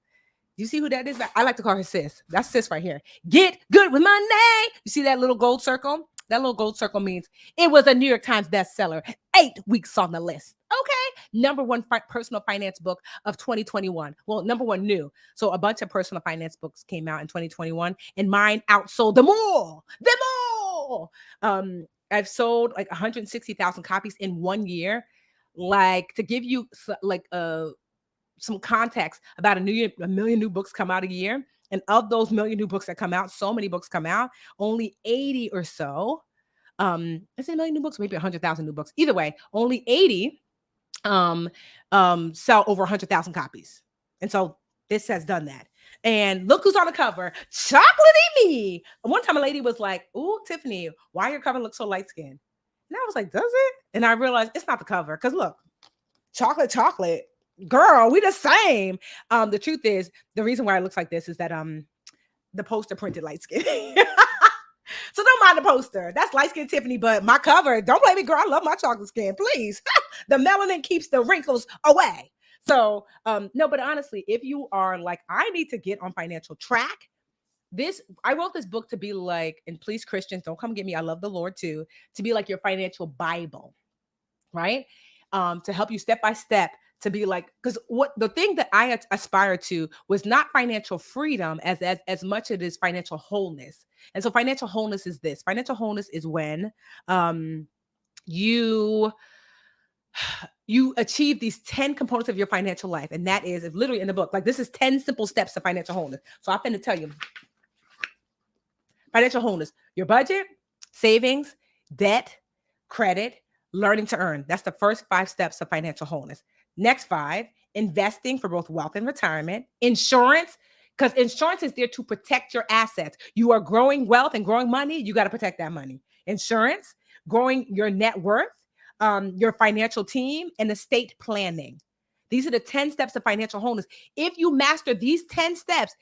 you see who that is? I like to call her sis. That's sis right here. Get good with money. You see that little gold circle? That little gold circle means it was a New York Times bestseller, 8 weeks on the list. Okay. Number one personal finance book of 2021. Well, number one new. So a bunch of personal finance books came out in 2021 and mine outsold them all. Them all. I've sold like 160,000 copies in 1 year. Like to give you some context, about a million new books come out a year. And of those million new books that come out, so many books come out, only 80 or so, is it a million new books? Maybe 100,000 new books. Either way, only 80 sell over 100,000 copies. And so this has done that. And look who's on the cover, chocolatey me. One time a lady was like, "Ooh, Tiffany, why your cover looks so light skinned?" And I was like, "Does it?" And I realized it's not the cover, because look, chocolate. Girl, we the same. The truth is, the reason why it looks like this is that the poster printed light skin. So don't mind the poster. That's light skin Tiffany, but my cover, don't blame me, girl. I love my chocolate skin. Please. The melanin keeps the wrinkles away. So no, but honestly, if you are like, I need to get on financial track, I wrote this book to be like, and please Christians, don't come get me. I love the Lord too, to be like your financial Bible, right? To help you step by step to be like, because what the thing that I aspire to was not financial freedom as much as it is financial wholeness. And so financial wholeness is this. Financial wholeness is when you achieve these 10 components of your financial life. And that is literally in the book, like this is 10 simple steps to financial wholeness. So I'm going to tell you financial wholeness, your budget, savings, debt, credit, learning to earn. That's the first 5 steps of financial wholeness. Next 5, investing for both wealth and retirement, insurance, because insurance is there to protect your assets. You are growing wealth and growing money. You got to protect that money. Insurance, growing your net worth, your financial team, and estate planning. These are the 10 steps of financial wholeness. If you master these 10 steps,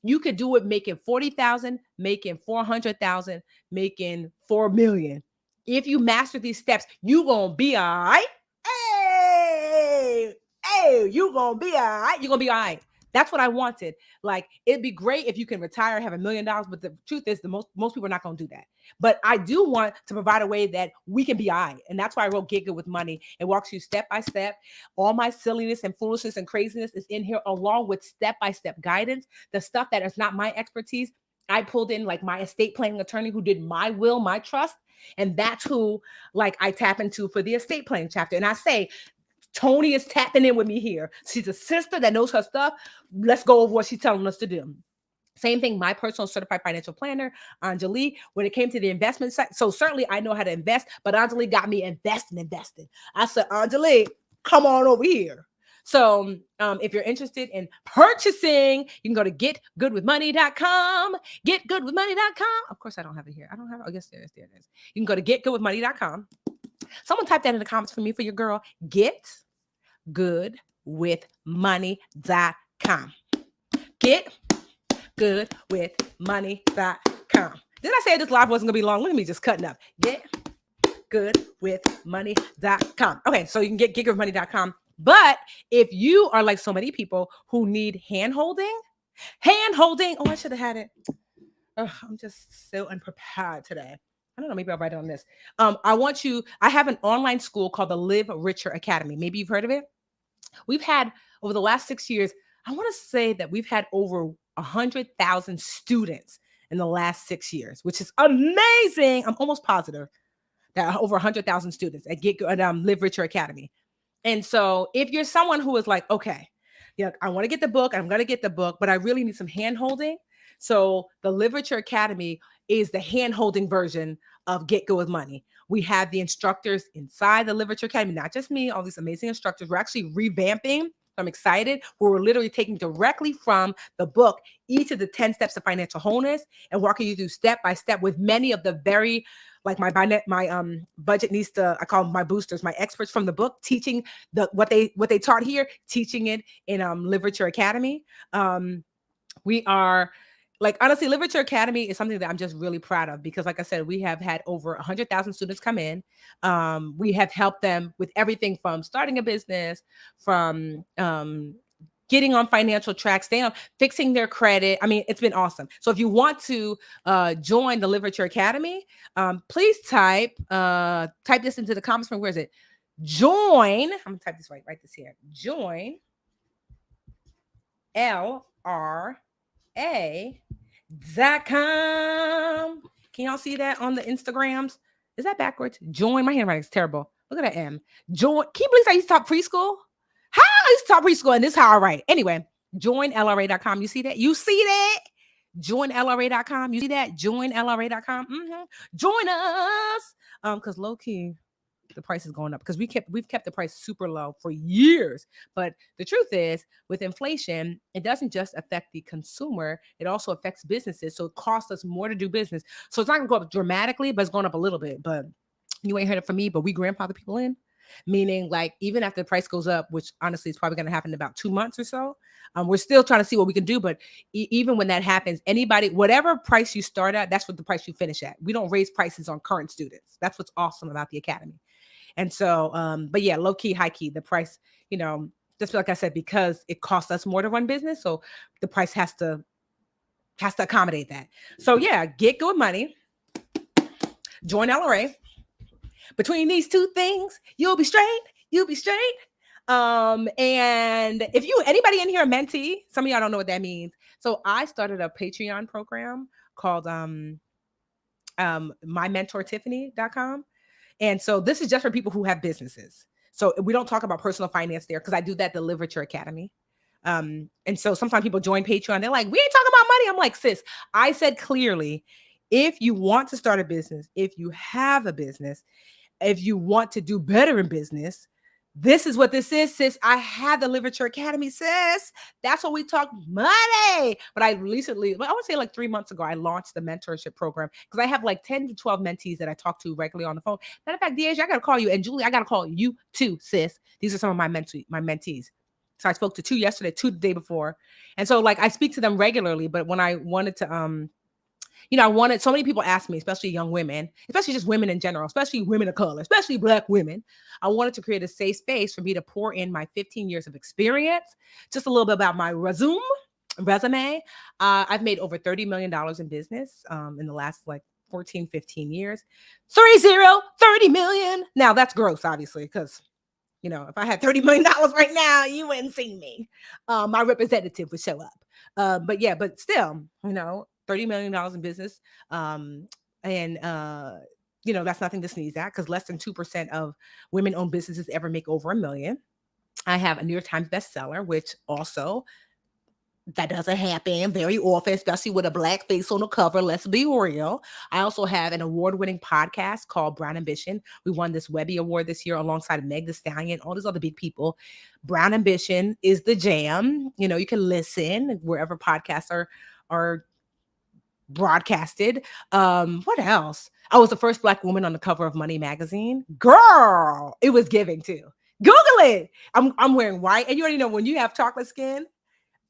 you could do it making 40,000, making 400,000, making 4 million. If you master these steps, you gonna be all right. Hey, you gonna be all right. You're gonna be all right. That's what I wanted. Like, it'd be great if you can retire and have $1 million, but the truth is, most people are not gonna do that. But I do want to provide a way that we can be all right. And that's why I wrote Get Good with Money. It walks you step by step. All my silliness and foolishness and craziness is in here, along with step-by-step guidance. The stuff that is not my expertise, I pulled in like my estate planning attorney who did my will, my trust. And that's who like I tap into for the estate planning chapter. And I say, Tony is tapping in with me here. She's a sister that knows her stuff. Let's go over what she's telling us to do. Same thing, my personal certified financial planner, Anjali, when it came to the investment side. So certainly I know how to invest, but Anjali got me investing. I said, Anjali, come on over here. So if you're interested in purchasing, you can go to getgoodwithmoney.com, getgoodwithmoney.com. Of course, I don't have it here. I don't have it. Oh, yes, there it is. You can go to getgoodwithmoney.com. Someone type that in the comments for me, for your girl. Getgoodwithmoney.com. Getgoodwithmoney.com. Did I say this live wasn't going to be long? Look at me just cutting up. Getgoodwithmoney.com. Okay, so you can get getgoodwithmoney.com. But if you are like so many people who need hand-holding, oh, I should have had it. I'm just so unprepared today. I don't know, maybe I'll write it on this. I have an online school called the Live Richer Academy. Maybe you've heard of it. We've had, over the last 6 years, I want to say that we've had over 100,000 students in the last 6 years, which is amazing. I'm almost positive that over 100,000 students at Live Richer Academy. And so if you're someone who is like, okay, I want to get the book, I'm going to get the book, but I really need some hand-holding. So the Live Richer Academy is the hand-holding version of Get Good with Money. We have the instructors inside the Live Richer Academy, not just me, all these amazing instructors. We're actually revamping. I'm excited. We're literally taking directly from the book each of the 10 steps of financial wholeness and walking you through step by step with many of the very like my budget needs to, I call them my boosters, my experts from the book, teaching what they taught here, teaching it in Literature Academy. We are, like, honestly, Literature Academy is something that I'm just really proud of, because like I said, we have had over 100,000 students come in. We have helped them with everything from starting a business, from getting on financial tracks, staying on, fixing their credit. I mean, it's been awesome. So if you want to join the Literature Academy, please type this into the comments from, where is it? Join. I'm gonna type this right. Write this here. Join LRA.com. Can y'all see that on the Instagrams? Is that backwards? Join. My handwriting is terrible. Look at that M. Join. Can you believe I used to talk preschool? How I used to talk preschool, and this is how I write. Anyway, join LRA.com. You see that? You see that? Join LRA.com. You see that? Join LRA.com. Join us. Because low key, the price is going up, because we've kept the price super low for years. But the truth is, with inflation, it doesn't just affect the consumer, it also affects businesses. So it costs us more to do business. So it's not gonna go up dramatically, but it's going up a little bit. But you ain't heard it from me, but we grandfather people in. Meaning, like, even after the price goes up, which honestly is probably going to happen in about 2 months or so, we're still trying to see what we can do. But even when that happens, anybody, whatever price you start at, that's what the price you finish at. We don't raise prices on current students. That's what's awesome about the academy. And so, but yeah, low key, high key, the price, just like I said, because it costs us more to run business, so the price has to accommodate that. So yeah, get good money, join LRA. Between these two things, you'll be straight. You'll be straight. And if anybody in here a mentee, some of y'all don't know what that means. So I started a Patreon program called mymentortiffany.com. And so this is just for people who have businesses. So we don't talk about personal finance there, because I do that at the Literature Academy. And so sometimes people join Patreon. They're like, we ain't talking about money. I'm like, sis, I said clearly, if you want to start a business, if you have a business, if you want to do better in business, this is what this is, sis. I have the Literature Academy, sis. That's what we talk money. But I recently, I would say like 3 months ago, I launched the mentorship program, because I have like 10 to 12 mentees that I talk to regularly on the phone. Matter of fact, Deja, I got to call you. And Julie, I got to call you too, sis. These are some of my mentees. So I spoke to 2 yesterday, 2 the day before. And so, like, I speak to them regularly. But when I wanted to, so many people ask me, especially young women, especially just women in general, especially women of color, especially Black women. I wanted to create a safe space for me to pour in my 15 years of experience, just a little bit about my resume. I've made over $30 million in business in the last like 14, 15 years. 30 million. Now that's gross, obviously, because if I had $30 million right now, you wouldn't see me. My representative would show up. But still, $30 million in business. That's nothing to sneeze at, because less than 2% of women-owned businesses ever make over $1 million. I have a New York Times bestseller, which also, that doesn't happen very often, especially with a Black face on the cover. Let's be real. I also have an award-winning podcast called Brown Ambition. We won this Webby Award this year alongside Meg Thee Stallion, all these other big people. Brown Ambition is the jam. You can listen wherever podcasts are broadcasted. What else? I was the first Black woman on the cover of Money magazine. Girl, it was giving too. Google it. I'm wearing white, and you already know, when you have chocolate skin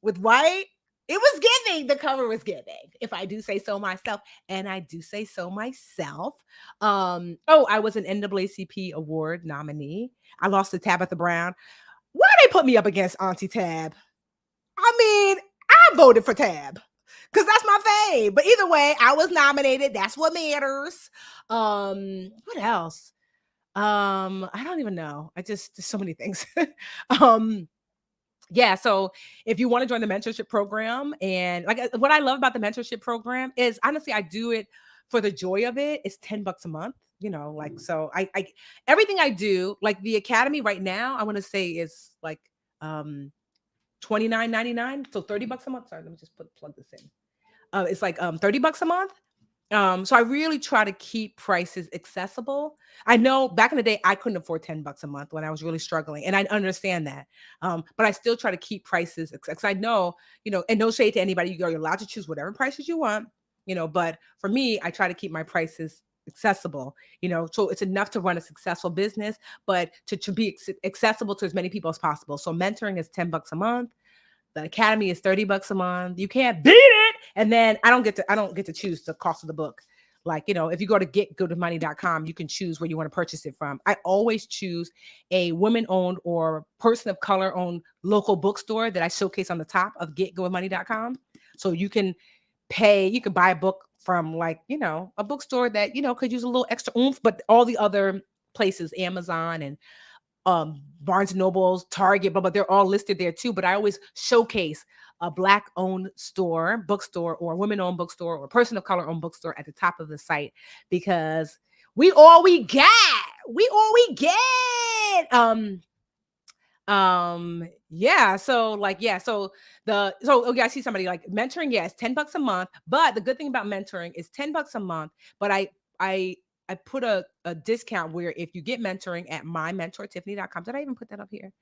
with white, it was giving. The cover was giving, if I do say so myself. And I do say so myself. I was an NAACP award nominee. I lost to Tabitha Brown. Why they put me up against Auntie Tab? I mean, I voted for Tab, because that's my fave. But either way, I was nominated. That's what matters. What else? I don't even know. There's so many things. Yeah. So if you want to join the mentorship program, and like, what I love about the mentorship program is, honestly, I do it for the joy of it. It's $10 a month, so I everything I do, like the academy right now, I want to say is like, $29.99. So $30 a month. Sorry, let me just plug this in. It's like $30 a month. So I really try to keep prices accessible. I know back in the day, I couldn't afford $10 a month when I was really struggling, and I understand that. But I still try to keep prices, because I know, and no shade to anybody, you're allowed to choose whatever prices you want, but for me, I try to keep my prices accessible, so it's enough to run a successful business, but to be accessible to as many people as possible. So mentoring is $10 a month. The academy is $30 a month. You can't beat it. And then I don't get to choose the cost of the book. Like, if you go to getgoodwithmoney.com, you can choose where you want to purchase it from. I always choose a women-owned or person of color-owned local bookstore that I showcase on the top of getgoodwithmoney.com. So you can buy a book from like, a bookstore that, could use a little extra oomph, but all the other places, Amazon and Barnes and Nobles, Target, but they're all listed there too. But I always showcase a Black-owned bookstore, or women-owned bookstore, or person of color-owned bookstore at the top of the site, because we all we get. Yeah. So I see somebody like mentoring. Yes, $10 a month. But the good thing about mentoring is $10 a month. But I put a discount where if you get mentoring at mymentortiffany.com. Did I even put that up here?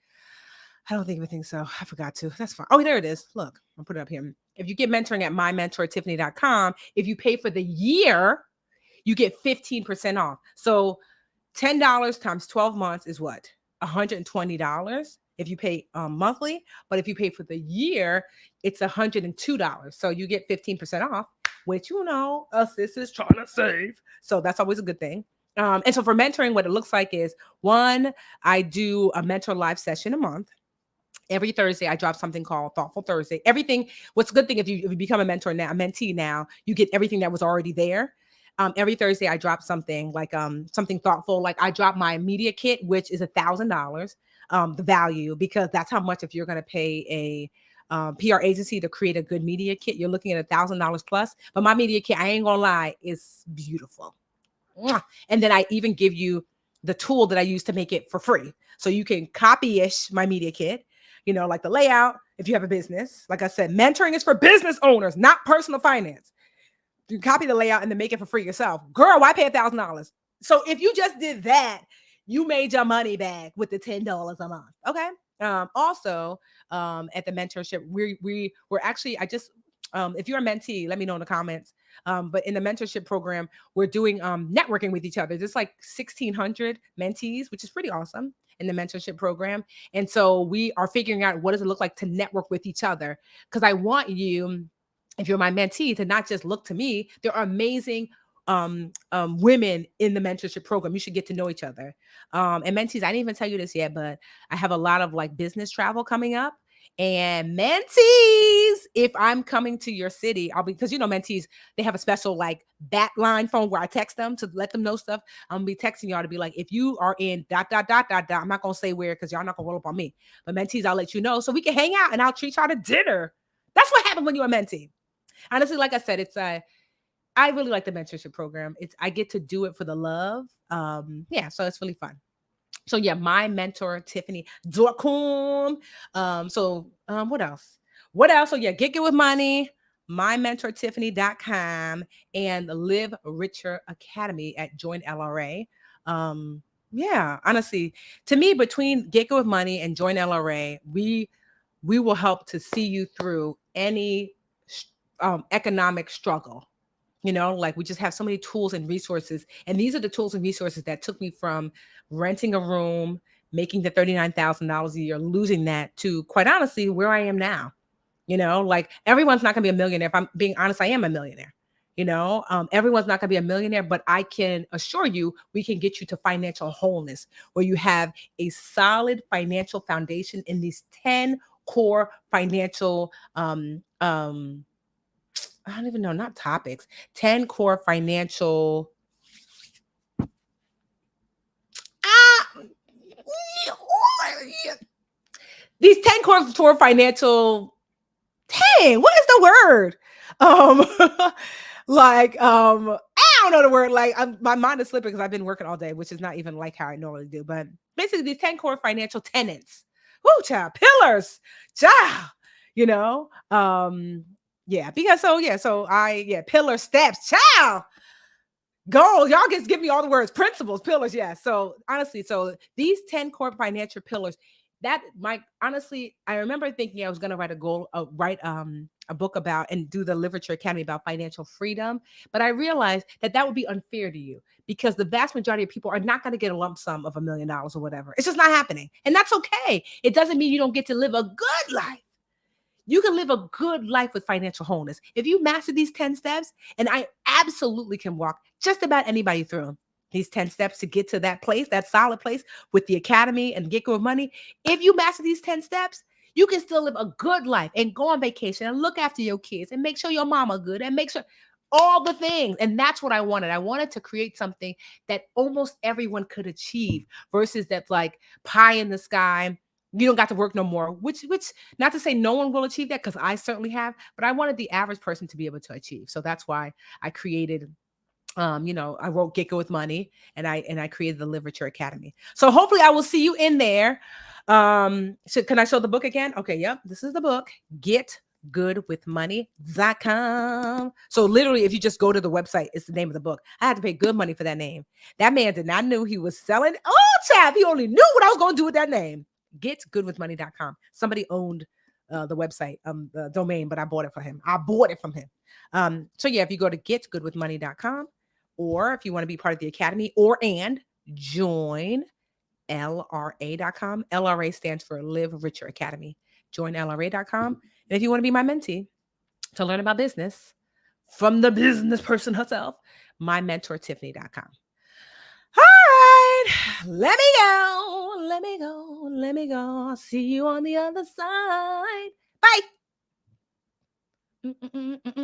I don't think so. I forgot to. That's fine. Oh, there it is. Look, I'll put it up here. If you get mentoring at mymentortiffany.com, if you pay for the year, you get 15% off. So $10 times 12 months is what? $120 if you pay monthly. But if you pay for the year, it's $102. So you get 15% off, which, us sis is trying to save. So that's always a good thing. And so for mentoring, what it looks like is, one, I do a mentor live session a month. Every Thursday, I drop something called Thoughtful Thursday. What's a good thing if you become a mentee now, you get everything that was already there. Every Thursday, I drop something like something thoughtful. Like I drop my media kit, which is $1,000, the value, because that's how much, if you're going to pay a PR agency to create a good media kit, you're looking at $1,000 plus. But my media kit, I ain't gonna lie, is beautiful. And then I even give you the tool that I use to make it for free. So you can copy-ish my media kit, like the layout, if you have a business. Like I said, mentoring is for business owners, not personal finance. You copy the layout and then make it for free yourself. Girl, why pay $1,000? So if you just did that, you made your money back with the $10 a month. Okay. Also, at the mentorship, we're actually, if you're a mentee, let me know in the comments. But in the mentorship program, we're doing networking with each other. There's like 1,600 mentees, which is pretty awesome in the mentorship program. And so we are figuring out, what does it look like to network with each other? Because I want you, if you're my mentee, to not just look to me. There are amazing women in the mentorship program. You should get to know each other. And mentees, I didn't even tell you this yet, but I have a lot of like business travel coming up. And mentees, if I'm coming to your city, because mentees, they have a special like bat line phone where I text them to let them know stuff. I'm gonna be texting y'all to be like, if you are in ... I'm not gonna say where, because y'all not gonna roll up on me. But mentees, I'll let you know so we can hang out and I'll treat y'all to dinner. That's what happens when you're a mentee. Honestly, like I said, I really like the mentorship program. I get to do it for the love. So it's really fun. So yeah, my mentor Tiffany.com. What else? So yeah, get good with money, mymentortiffany.com, and Live Richer Academy at Join LRA. Honestly, to me, between Get Good with Money and Join LRA, we will help to see you through any economic struggle. Like we just have so many tools and resources. And these are the tools and resources that took me from renting a room, making the $39,000 a year, losing that, to, quite honestly, where I am now. Like everyone's not going to be a millionaire. If I'm being honest, I am a millionaire. Everyone's not going to be a millionaire, but I can assure you, we can get you to financial wholeness, where you have a solid financial foundation in these 10 core financial, I don't even know, not topics, 10 core financial. These 10 core financial. Dang, what is the word? I don't know the word. Like, my mind is slipping because I've been working all day, which is not even like how I normally do. But basically, these 10 core financial tenets. Woo, child, pillars, child. Pillar steps, child. Goals, y'all just give me all the words, principles, pillars. Yeah. So honestly, these 10 core financial pillars, that my honestly, I remember thinking I was going to write a book about and do the Literature Academy about financial freedom, but I realized that that would be unfair to you because the vast majority of people are not going to get a lump sum of $1 million or whatever. It's just not happening, and that's okay. It doesn't mean you don't get to live a good life. You can live a good life with financial wholeness if you master these 10 steps. And I absolutely can walk just about anybody through them. These 10 steps to get to that place, that solid place with the academy and get good money. If you master these 10 steps, you can still live a good life and go on vacation and look after your kids and make sure your mama good and make sure all the things. And that's what I wanted. I wanted to create something that almost everyone could achieve versus that's like pie in the sky. You don't got to work no more, which not to say no one will achieve that because I certainly have, but I wanted the average person to be able to achieve. So that's why I created I wrote Get Good with Money, and I created the Literature Academy. So hopefully I will see you in there. So can I show the book again? Okay, yep. This is the book, getgoodwithmoney.com. So literally, if you just go to the website, it's the name of the book. I had to pay good money for that name. That man did not know he was selling. Oh, chap, he only knew what I was going to do with that name. Getgoodwithmoney.com. Somebody owned the website, the domain, but I bought it for him. I bought it from him. So yeah, if you go to getgoodwithmoney.com, or if you want to be part of the academy and join LRA.com. LRA stands for Live Richer Academy. Join LRA.com. And if you want to be my mentee to learn about business from the business person herself, my mentor, Tiffany.com. All right, let me go. Let me go. Let me go. I'll see you on the other side. Bye.